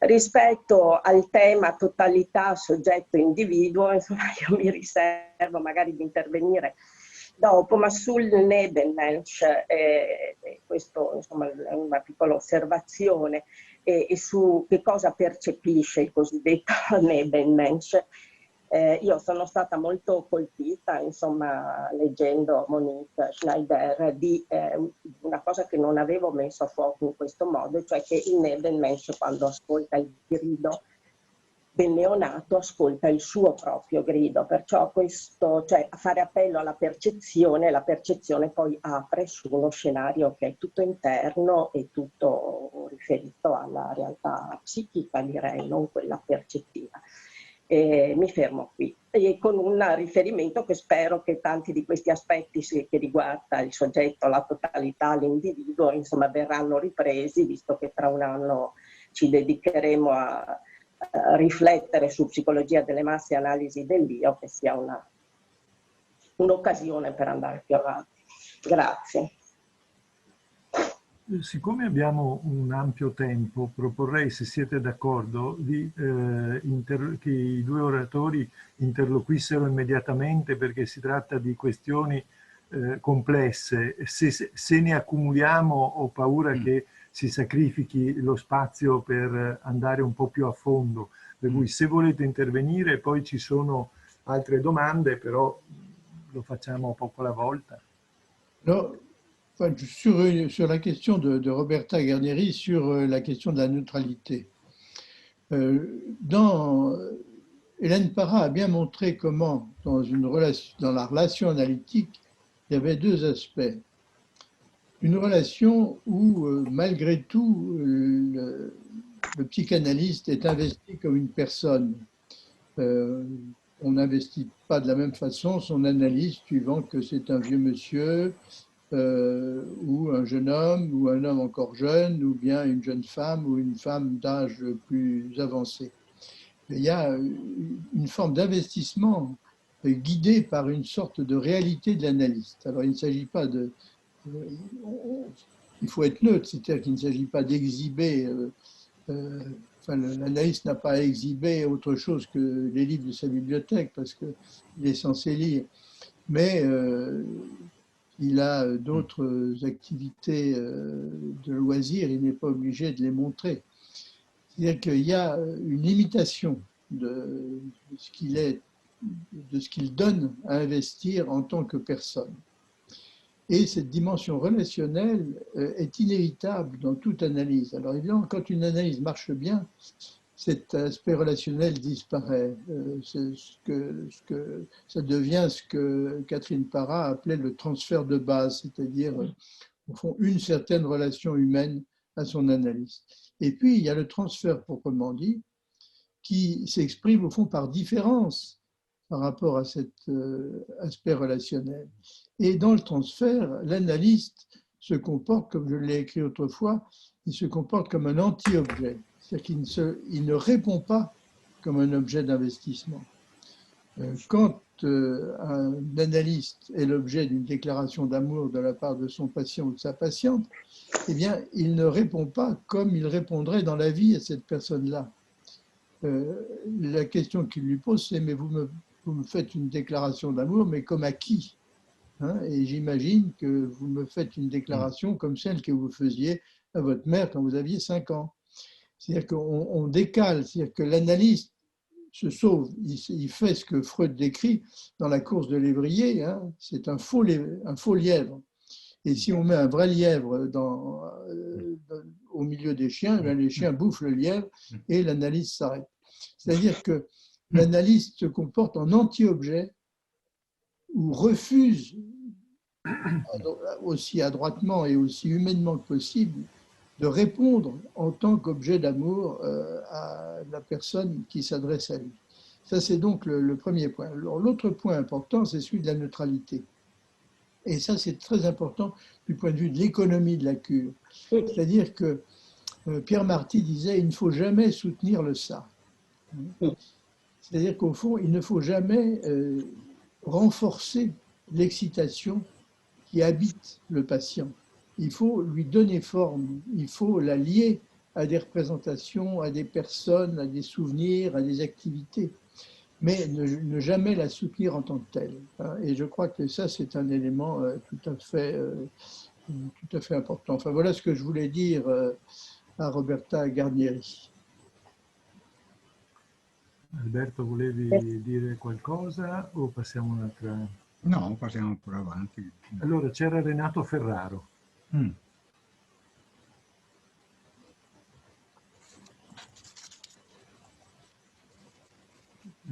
Rispetto al tema totalità, soggetto, individuo, insomma, io mi riservo magari di intervenire dopo, ma sul Nebenmensch, questo insomma è una piccola osservazione, e su che cosa percepisce il cosiddetto Nebenmensch. Io sono stata molto colpita, insomma, leggendo Monique Schneider, di una cosa che non avevo messo a fuoco in questo modo, cioè che il Nebenmensch, quando ascolta il grido del neonato, ascolta il suo proprio grido, perciò questo, cioè fare appello alla percezione, la percezione poi apre su uno scenario che è tutto interno e tutto riferito alla realtà psichica, direi, non quella percettiva. Mi fermo qui, e con un riferimento che spero che tanti di questi aspetti che riguarda il soggetto, la totalità, l'individuo, insomma, verranno ripresi, visto che tra un anno ci dedicheremo a riflettere su psicologia delle masse e analisi dell'io, che sia un'occasione per andare più avanti. Grazie. Siccome abbiamo un ampio tempo, proporrei, se siete d'accordo, che i due oratori interloquissero immediatamente, perché si tratta di questioni complesse. Se ne accumuliamo, ho paura che si sacrifichi lo spazio per andare un po' più a fondo. Per cui se volete intervenire, poi ci sono altre domande, però lo facciamo poco alla volta. No. Sur la question de Roberta Guarneri sur la question de la neutralité. Hélène Parra a bien montré comment, dans la relation analytique, il y avait deux aspects. Une relation où, malgré tout, le psychanalyste est investi comme une personne. On n'investit pas de la même façon son analyse suivant que c'est un vieux monsieur, ou un jeune homme, ou un homme encore jeune, ou bien une jeune femme, ou une femme d'âge plus avancé. Il y a une forme d'investissement guidé par une sorte de réalité de l'analyste. Alors il ne s'agit pas de... il faut être neutre, c'est-à-dire qu'il ne s'agit pas d'exhiber... l'analyste n'a pas à exhiber autre chose que les livres de sa bibliothèque, parce qu'il est censé lire. Mais... il a d'autres activités de loisirs, il n'est pas obligé de les montrer. C'est-à-dire qu'il y a une limitation de ce qu'il est, de ce qu'il donne à investir en tant que personne. Et cette dimension relationnelle est inévitable dans toute analyse. Alors évidemment, quand une analyse marche bien, cet aspect relationnel disparaît. Ça devient ce que Catherine Parra appelait le transfert de base, c'est-à-dire, au fond, une certaine relation humaine à son analyse. Et puis, il y a le transfert proprement dit, qui s'exprime, au fond, par différence par rapport à cet aspect relationnel. Et dans le transfert, l'analyste se comporte, comme je l'ai écrit autrefois, il se comporte comme un anti-objet. C'est-à-dire qu'il ne répond pas comme un objet d'investissement. Quand un analyste est l'objet d'une déclaration d'amour de la part de son patient ou de sa patiente, eh bien, il ne répond pas comme il répondrait dans la vie à cette personne-là. La question qu'il lui pose, c'est « mais vous me faites une déclaration d'amour, mais comme à qui ?» Et j'imagine que vous me faites une déclaration comme celle que vous faisiez à votre mère quand vous aviez 5 ans. C'est-à-dire qu'on décale, c'est-à-dire que l'analyste se sauve, il fait ce que Freud décrit dans la course de l'évrier, c'est un faux lièvre. Et si on met un vrai lièvre au milieu des chiens, les chiens bouffent le lièvre et l'analyse s'arrête. C'est-à-dire que l'analyste se comporte en anti-objet ou refuse aussi adroitement et aussi humainement que possible de répondre en tant qu'objet d'amour à la personne qui s'adresse à lui. Ça, c'est donc le premier point. L'autre point important, c'est celui de la neutralité. Et ça, c'est très important du point de vue de l'économie de la cure. C'est-à-dire que Pierre Marty disait « il ne faut jamais soutenir le ça ». C'est-à-dire qu'au fond, il ne faut jamais renforcer l'excitation qui habite le patient. Il faut lui donner forme, il faut la lier à des représentations, à des personnes, à des souvenirs, à des activités, mais ne jamais la soutenir en tant que telle. Et je crois que ça, c'est un élément tout à fait important. Enfin, voilà ce que je voulais dire a Roberta Garnieri. Alberto, volevi dire qualcosa o passiamo un'altra? No, passiamo pure avanti. Allora, c'era Renato Ferraro.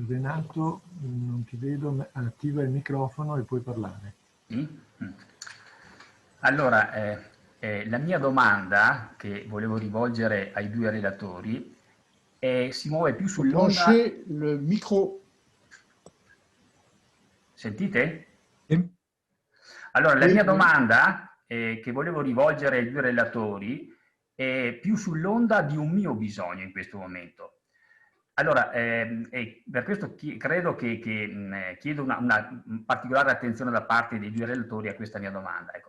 Renato, non ti vedo, attiva il microfono e puoi parlare. Allora, la mia domanda che volevo rivolgere ai due relatori si muove più sull'onda... Branchez le micro. Sentite? Allora, la mia domanda che volevo rivolgere ai due relatori è più sull'onda di un mio bisogno in questo momento. Allora, per questo credo che chiedo una particolare attenzione da parte dei due relatori a questa mia domanda. Ecco.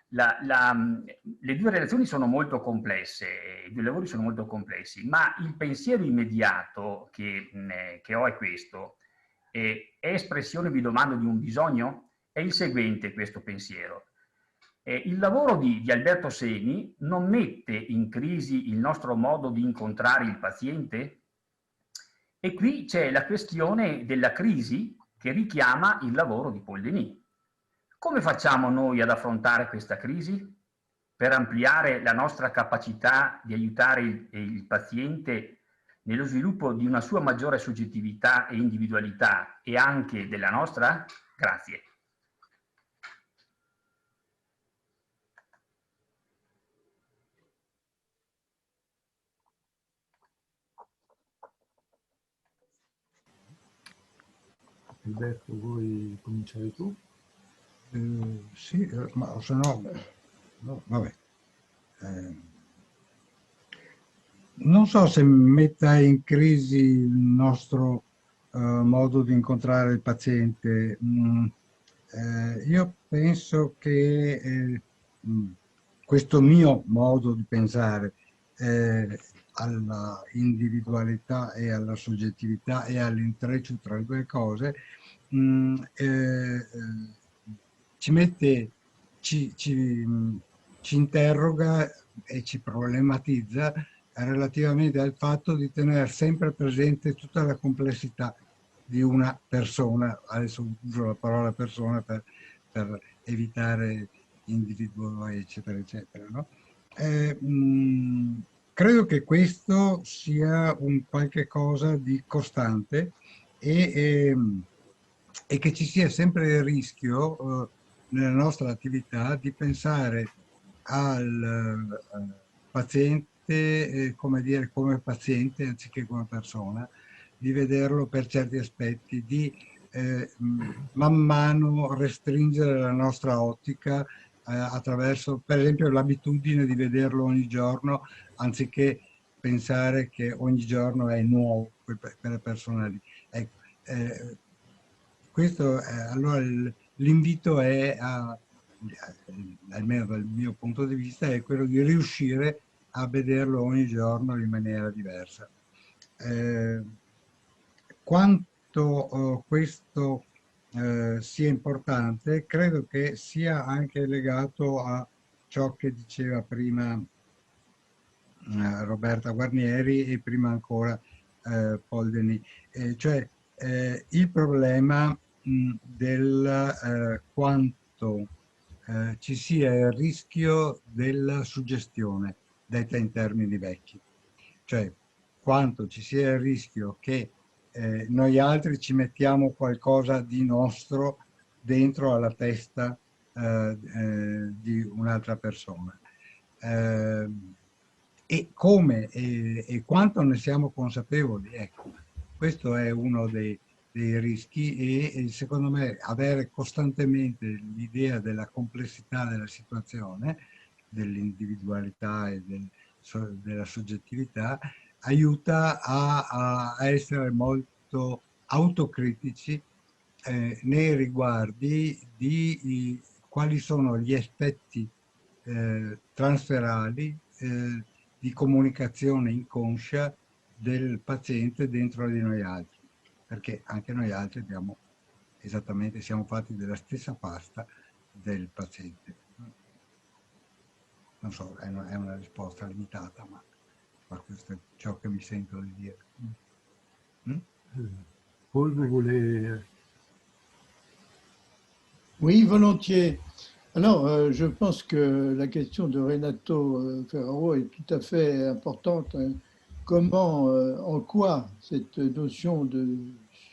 Le due relazioni sono molto complesse, i due lavori sono molto complessi, ma il pensiero immediato che ho è questo. È espressione, vi domando, di un bisogno? È il seguente questo pensiero. Il lavoro di Alberto Seni non mette in crisi il nostro modo di incontrare il paziente? E qui c'è la questione della crisi che richiama il lavoro di Paul Denis. Come facciamo noi ad affrontare questa crisi? Per ampliare la nostra capacità di aiutare il paziente nello sviluppo di una sua maggiore soggettività e individualità e anche della nostra? Grazie. Alberto, vuoi cominciare tu? Sì, ma se no, vabbè. Non so se metta in crisi il nostro modo di incontrare il paziente. Io penso che questo mio modo di pensare alla individualità e alla soggettività e all'intreccio tra le due cose ci interroga e ci problematizza relativamente al fatto di tenere sempre presente tutta la complessità di una persona. Adesso uso la parola persona per evitare individuo, eccetera, eccetera. No? Credo che questo sia un qualche cosa di costante e che ci sia sempre il rischio nella nostra attività di pensare al paziente come dire, come paziente anziché come persona, di vederlo per certi aspetti, di man mano restringere la nostra ottica attraverso, per esempio, l'abitudine di vederlo ogni giorno, anziché pensare che ogni giorno è nuovo per la persona lì. Ecco, questo, allora l'invito è, almeno dal mio punto di vista, è quello di riuscire a vederlo ogni giorno in maniera diversa. Quanto questo sia importante, credo che sia anche legato a ciò che diceva prima Roberta Guarnieri e prima ancora Paul Denis, cioè il problema del quanto ci sia il rischio della suggestione, detta in termini vecchi, cioè quanto ci sia il rischio che noi altri ci mettiamo qualcosa di nostro dentro alla testa di un'altra persona. E come e quanto ne siamo consapevoli, ecco, questo è uno dei rischi e secondo me avere costantemente l'idea della complessità della situazione, dell'individualità e della soggettività, aiuta a essere molto autocritici nei riguardi di quali sono gli effetti transferali di comunicazione inconscia del paziente dentro di noi altri, perché anche noi altri abbiamo esattamente, siamo fatti della stessa pasta del paziente. Non so, è una risposta limitata, ma questo è ciò che mi sento di dire. Paul, vous voulez... Oui, volontiers. Alors, je pense que la question de Renato Ferraro est tout à fait importante. Comment, en quoi cette notion de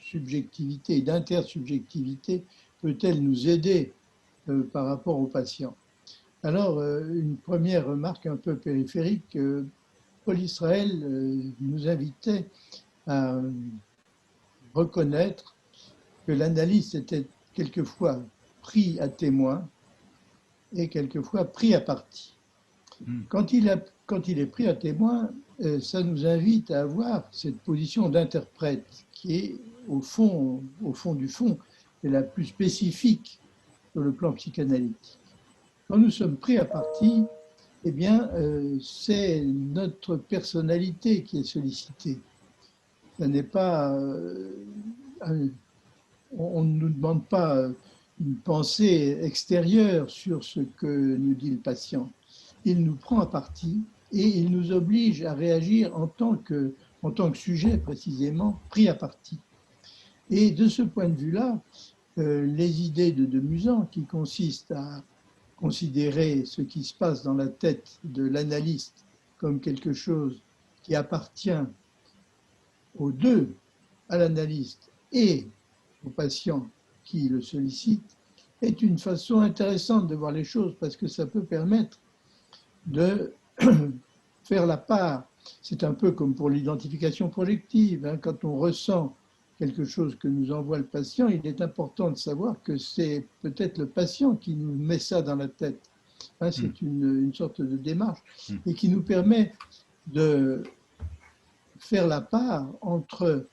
subjectivité et d'intersubjectivité peut-elle nous aider par rapport aux patients? Alors, une première remarque un peu périphérique, Paul Israël nous invitait à reconnaître que l'analyste était quelquefois pris à témoin et quelquefois pris à partie. Quand il est pris à témoin, ça nous invite à avoir cette position d'interprète qui est au fond du fond, est la plus spécifique sur le plan psychanalytique. Quand nous sommes pris à partie, eh bien, c'est notre personnalité qui est sollicitée. Ce n'est pas, on ne nous demande pas une pensée extérieure sur ce que nous dit le patient. Il nous prend à partie et il nous oblige à réagir en tant que sujet précisément pris à partie. Et de ce point de vue-là, les idées de Musan qui consistent à considérer ce qui se passe dans la tête de l'analyste comme quelque chose qui appartient aux deux, à l'analyste et au patient qui le sollicite, est une façon intéressante de voir les choses parce que ça peut permettre de faire la part. C'est un peu comme pour l'identification projective. Hein, quand on ressent quelque chose que nous envoie le patient, il est important de savoir que c'est peut-être le patient qui nous met ça dans la tête. Hein, c'est une sorte de démarche et qui nous permet de faire la part entre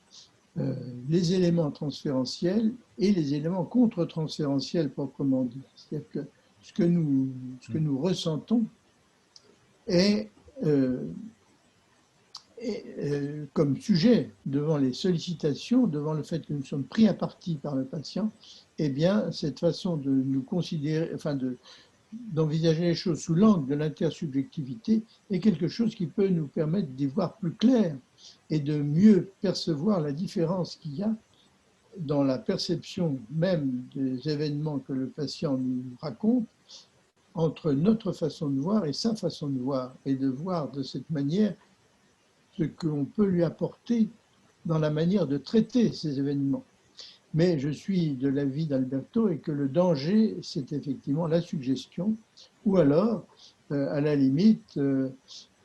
les éléments transférentiels et les éléments contre-transférentiels proprement dit. C'est-à-dire que ce que nous ressentons est comme sujet devant les sollicitations, devant le fait que nous sommes pris à partie par le patient, eh bien, cette façon de nous considérer, enfin d'envisager les choses sous l'angle de l'intersubjectivité est quelque chose qui peut nous permettre d'y voir plus clair et de mieux percevoir la différence qu'il y a dans la perception même des événements que le patient nous raconte entre notre façon de voir et sa façon de voir, et de voir de cette manière ce qu'on peut lui apporter dans la manière de traiter ces événements. Mais je suis de l'avis d'Alberto et que le danger, c'est effectivement la suggestion, ou alors, à la limite,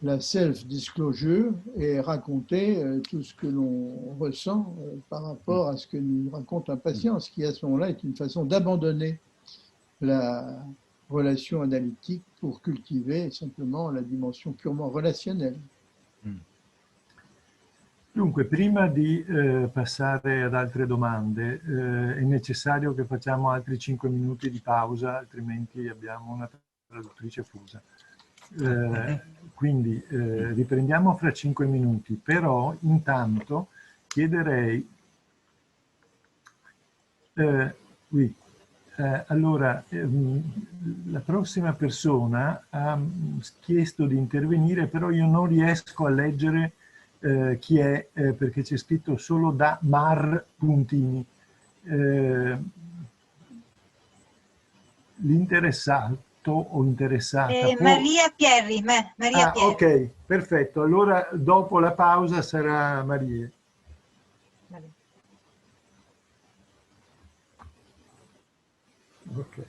la self-disclosure et raconter tout ce que l'on ressent par rapport à ce que nous raconte un patient, ce qui à ce moment-là est une façon d'abandonner la relation analytique pour cultiver simplement la dimension purement relationnelle. Dunque, prima di passare ad altre domande, è necessario che facciamo altri 5 minuti di pausa, altrimenti abbiamo una traduttrice fusa. Quindi riprendiamo fra 5 minuti, però intanto chiederei... allora, la prossima persona ha chiesto di intervenire, però io non riesco a leggere chi è, perché c'è scritto solo da Mar Puntini. L'interessato o interessata... Maria Pierri. Maria Pierri. Ok, perfetto. Allora dopo la pausa sarà Maria. Vale. Ok.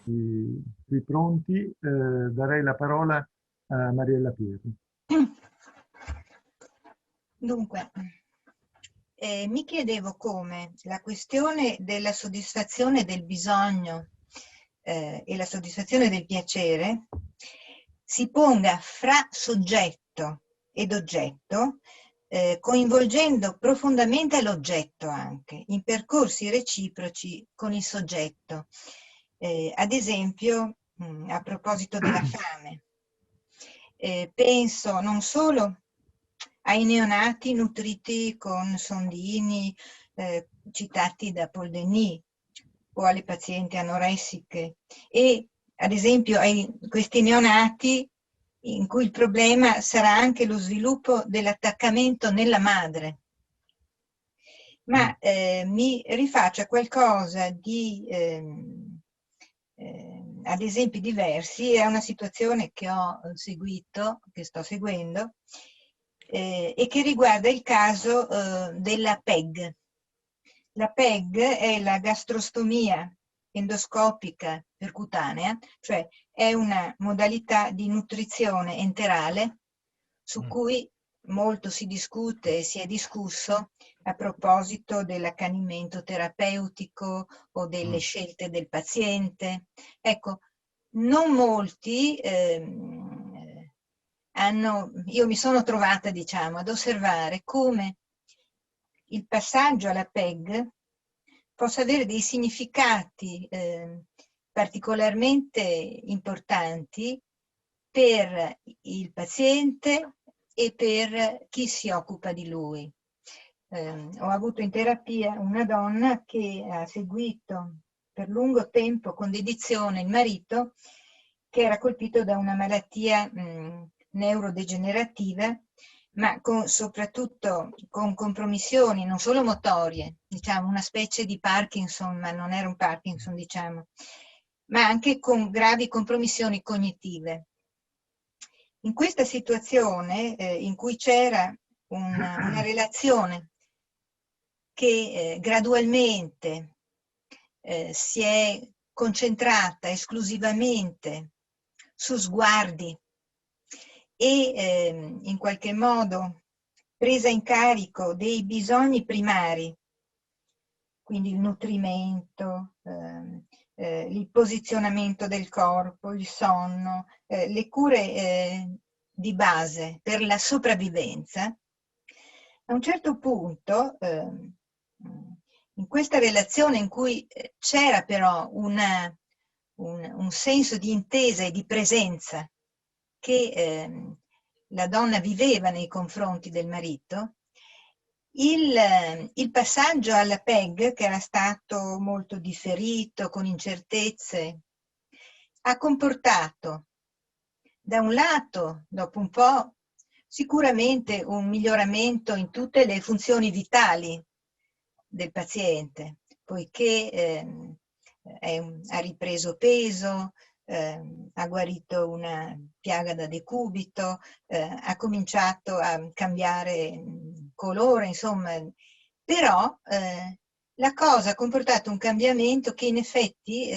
Qui pronti? Darei la parola a Mariella Pierri. Dunque, mi chiedevo come la questione della soddisfazione del bisogno e la soddisfazione del piacere si ponga fra soggetto ed oggetto, coinvolgendo profondamente l'oggetto anche, in percorsi reciproci con il soggetto. Ad esempio, a proposito della fame. Penso non solo ai neonati nutriti con sondini citati da Paul Denis, o alle pazienti anoressiche, e ad esempio a questi neonati in cui il problema sarà anche lo sviluppo dell'attaccamento nella madre. Ma mi rifaccio a qualcosa di, ad esempi diversi, è una situazione che ho seguito, che sto seguendo, e che riguarda il caso della PEG. La PEG è la gastrostomia endoscopica percutanea, cioè è una modalità di nutrizione enterale su cui molto si discute e si è discusso a proposito dell'accanimento terapeutico o delle scelte del paziente. Ecco, non molti io mi sono trovata, diciamo, ad osservare come il passaggio alla PEG possa avere dei significati particolarmente importanti per il paziente e per chi si occupa di lui. Ho avuto in terapia una donna che ha seguito per lungo tempo con dedizione il marito che era colpito da una malattia neurodegenerativa, ma soprattutto con compromissioni non solo motorie, diciamo una specie di Parkinson, ma non era un Parkinson, diciamo, ma anche con gravi compromissioni cognitive. In questa situazione in cui c'era una relazione che gradualmente si è concentrata esclusivamente su sguardi e in qualche modo presa in carico dei bisogni primari, quindi il nutrimento, il posizionamento del corpo, il sonno, le cure di base per la sopravvivenza, a un certo punto, in questa relazione in cui c'era però un senso di intesa e di presenza che la donna viveva nei confronti del marito, il passaggio alla PEG, che era stato molto differito, con incertezze, ha comportato, da un lato, dopo un po', sicuramente un miglioramento in tutte le funzioni vitali del paziente, poiché ha ripreso peso, ha guarito una piaga da decubito, ha cominciato a cambiare colore, insomma, però la cosa ha comportato un cambiamento che in effetti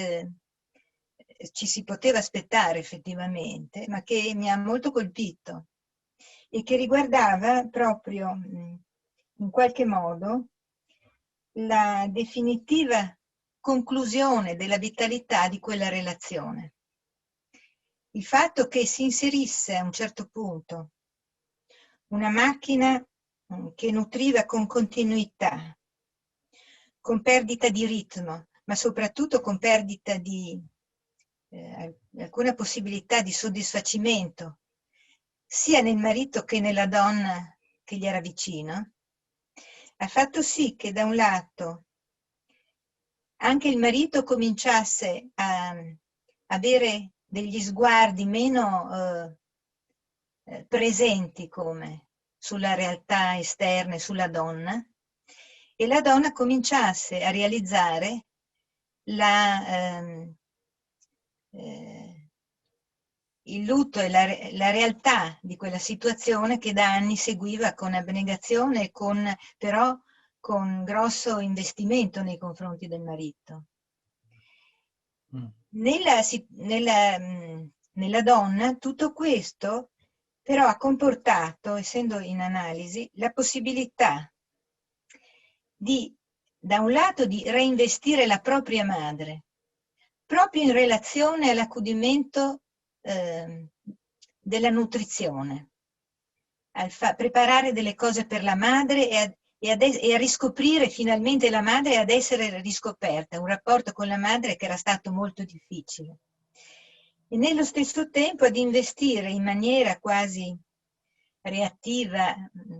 ci si poteva aspettare effettivamente, ma che mi ha molto colpito e che riguardava proprio in qualche modo la definitiva conclusione della vitalità di quella relazione. Il fatto che si inserisse a un certo punto una macchina che nutriva con continuità, con perdita di ritmo, ma soprattutto con perdita di alcuna possibilità di soddisfacimento, sia nel marito che nella donna che gli era vicino, ha fatto sì che da un lato anche il marito cominciasse a avere degli sguardi meno presenti come sulla realtà esterna e sulla donna, e la donna cominciasse a realizzare il lutto e la realtà di quella situazione che da anni seguiva con abnegazione e però con grosso investimento nei confronti del marito. Nella donna tutto questo però ha comportato, essendo in analisi, la possibilità di, da un lato, di reinvestire la propria madre, proprio in relazione all'accudimento della nutrizione, preparare delle cose per la madre e a riscoprire finalmente la madre e ad essere riscoperta, un rapporto con la madre che era stato molto difficile. e nello stesso tempo ad investire in maniera quasi reattiva,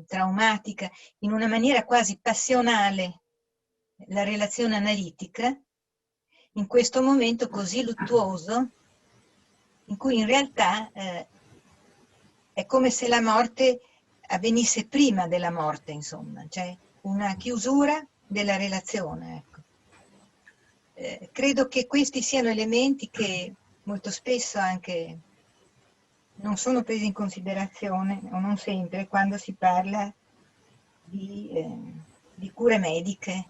traumatica, in una maniera quasi passionale la relazione analitica, in questo momento così luttuoso, in cui in realtà è come se la morte avvenisse prima della morte, insomma, cioè una chiusura della relazione. Ecco. Credo che questi siano elementi che molto spesso anche non sono presi in considerazione, o non sempre, quando si parla di cure mediche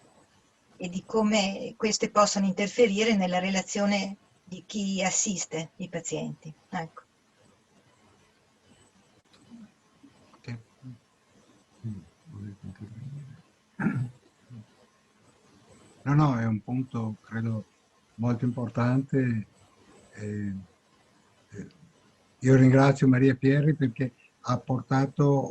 e di come queste possano interferire nella relazione di chi assiste i pazienti. Ecco. No, è un punto, credo, molto importante. Io ringrazio Maria Pierri perché ha portato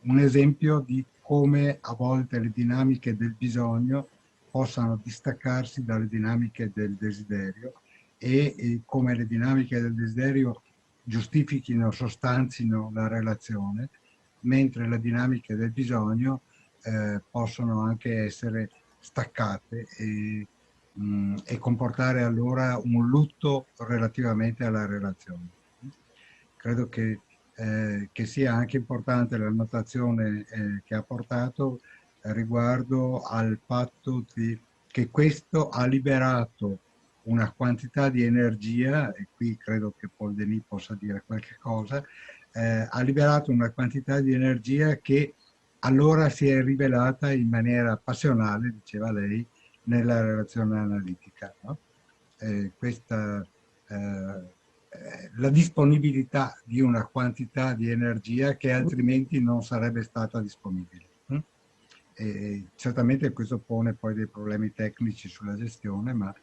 un esempio di come a volte le dinamiche del bisogno possano distaccarsi dalle dinamiche del desiderio e come le dinamiche del desiderio giustifichino, sostanzino la relazione, mentre le dinamiche del bisogno possono anche essere staccate e comportare allora un lutto relativamente alla relazione. Credo che sia anche importante la notazione che ha portato riguardo al fatto che questo ha liberato una quantità di energia, e qui credo che Paul Denis possa dire qualche cosa, ha liberato una quantità di energia che allora si è rivelata in maniera passionale, diceva lei, nella relazione analitica. No? La disponibilità di una quantità di energia che altrimenti non sarebbe stata disponibile. E certamente questo pone poi dei problemi tecnici sulla gestione, ma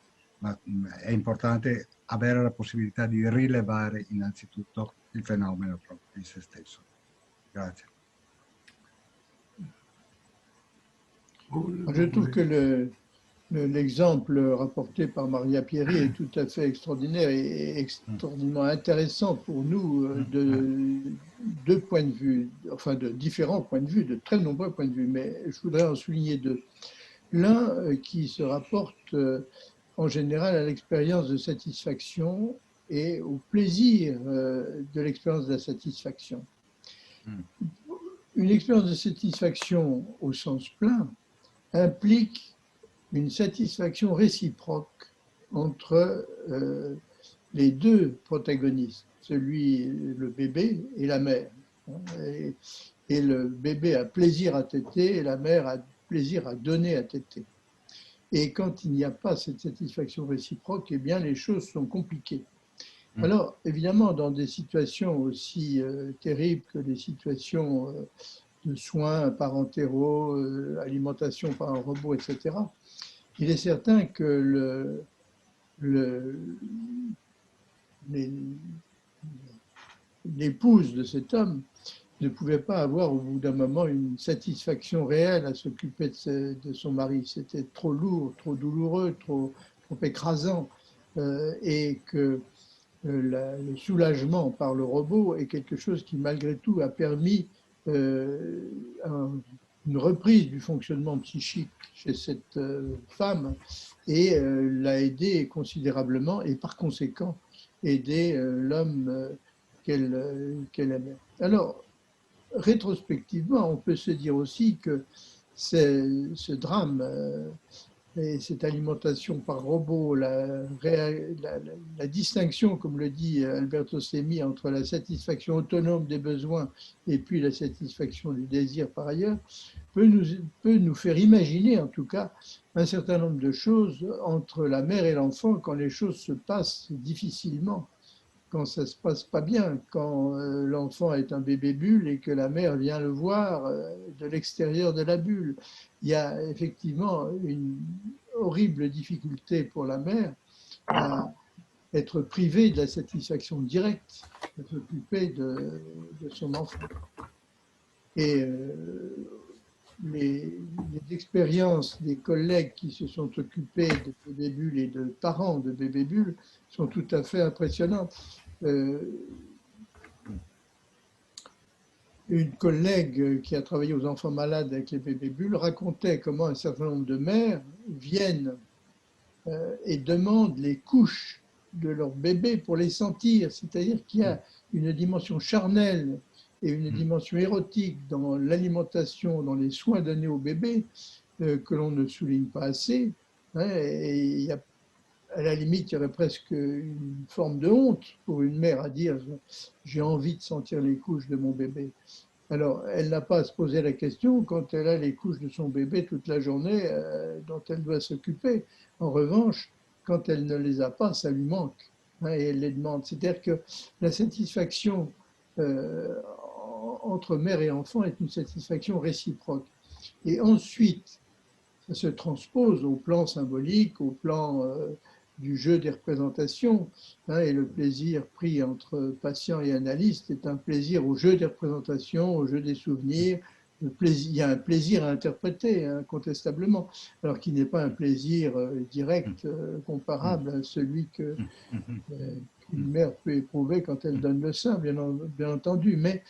è importante avere la possibilità di rilevare innanzitutto il fenomeno proprio di se stesso. Grazie. Je trouve que l'exemple rapporté par Maria Pierri est tout à fait extraordinaire et extraordinairement intéressant pour nous de deux points de vue, enfin de différents points de vue, de très nombreux points de vue, mais je voudrais en souligner deux. L'un qui se rapporte en général à l'expérience de satisfaction et au plaisir de l'expérience de la satisfaction. Une expérience de satisfaction au sens plein implique une satisfaction réciproque entre les deux protagonistes, le bébé et la mère. Et le bébé a plaisir à téter et la mère a plaisir à donner à téter. Et quand il n'y a pas cette satisfaction réciproque, eh bien les choses sont compliquées. Alors, évidemment, dans des situations aussi terribles que les situations de soins parentéraux, alimentation par un robot, etc., il est certain que l'épouse de cet homme ne pouvait pas avoir au bout d'un moment une satisfaction réelle à s'occuper de son mari. C'était trop lourd, trop douloureux, trop écrasant, et que le soulagement par le robot est quelque chose qui malgré tout a permis une reprise du fonctionnement psychique chez cette femme et l'a aidé considérablement et par conséquent aidé l'homme qu'elle aimait. Alors, rétrospectivement, on peut se dire aussi que ce drame et cette alimentation par robot, la distinction, comme le dit Alberto Semi, entre la satisfaction autonome des besoins et puis la satisfaction du désir par ailleurs, peut nous faire imaginer en tout cas un certain nombre de choses entre la mère et l'enfant quand les choses se passent difficilement, quand ça ne se passe pas bien, quand l'enfant est un bébé bulle et que la mère vient le voir de l'extérieur de la bulle. Il y a effectivement une horrible difficulté pour la mère à être privée de la satisfaction directe de s'occuper de son enfant. Et les expériences des collègues qui se sont occupés de bébés bulles et de parents de bébés bulles sont tout à fait impressionnantes. Une collègue qui a travaillé aux enfants malades avec les bébés bulles racontait comment un certain nombre de mères viennent et demandent les couches de leurs bébés pour les sentir. C'est-à-dire qu'il y a une dimension charnelle et une dimension érotique dans l'alimentation, dans les soins donnés aux bébés que l'on ne souligne pas assez. Hein, et il y a, à la limite, il y aurait presque une forme de honte pour une mère à dire « j'ai envie de sentir les couches de mon bébé ». Alors, elle n'a pas à se poser la question quand elle a les couches de son bébé toute la journée dont elle doit s'occuper. En revanche, quand elle ne les a pas, ça lui manque. Hein, et elle les demande. C'est-à-dire que la satisfaction entre mère et enfant est une satisfaction réciproque. Et ensuite, ça se transpose au plan symbolique, au plan du jeu des représentations. Hein, et le plaisir pris entre patient et analyste est un plaisir au jeu des représentations, au jeu des souvenirs. Il y a un plaisir à interpréter, incontestablement, alors qu'il n'est pas un plaisir direct, comparable à celui qu'une mère peut éprouver quand elle donne le sein, bien entendu. Mais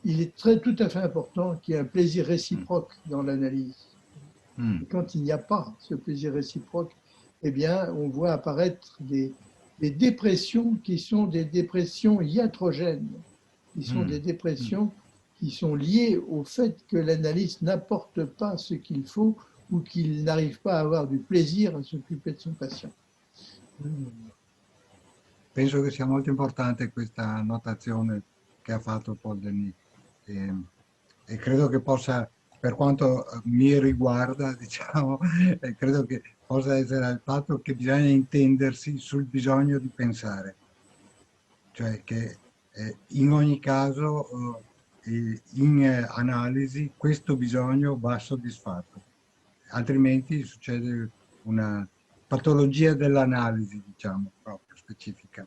il est tout à fait important qu'il y ait un plaisir réciproque dans l'analyse. Et quand il n'y a pas ce plaisir réciproque, eh bien, on voit apparaître des dépressions qui sont des dépressions iatrogènes, qui sont des dépressions qui sont liées au fait que l'analyste n'apporte pas ce qu'il faut ou qu'il n'arrive pas à avoir du plaisir à s'occuper de son patient. Penso che sia molto importante questa notazione che ha fatto Paul Denis e credo che possa, per quanto mi riguarda, diciamo, credo che possa essere il fatto che bisogna intendersi sul bisogno di pensare, cioè che in ogni caso in analisi questo bisogno va soddisfatto, altrimenti succede una patologia dell'analisi, diciamo, proprio specifica.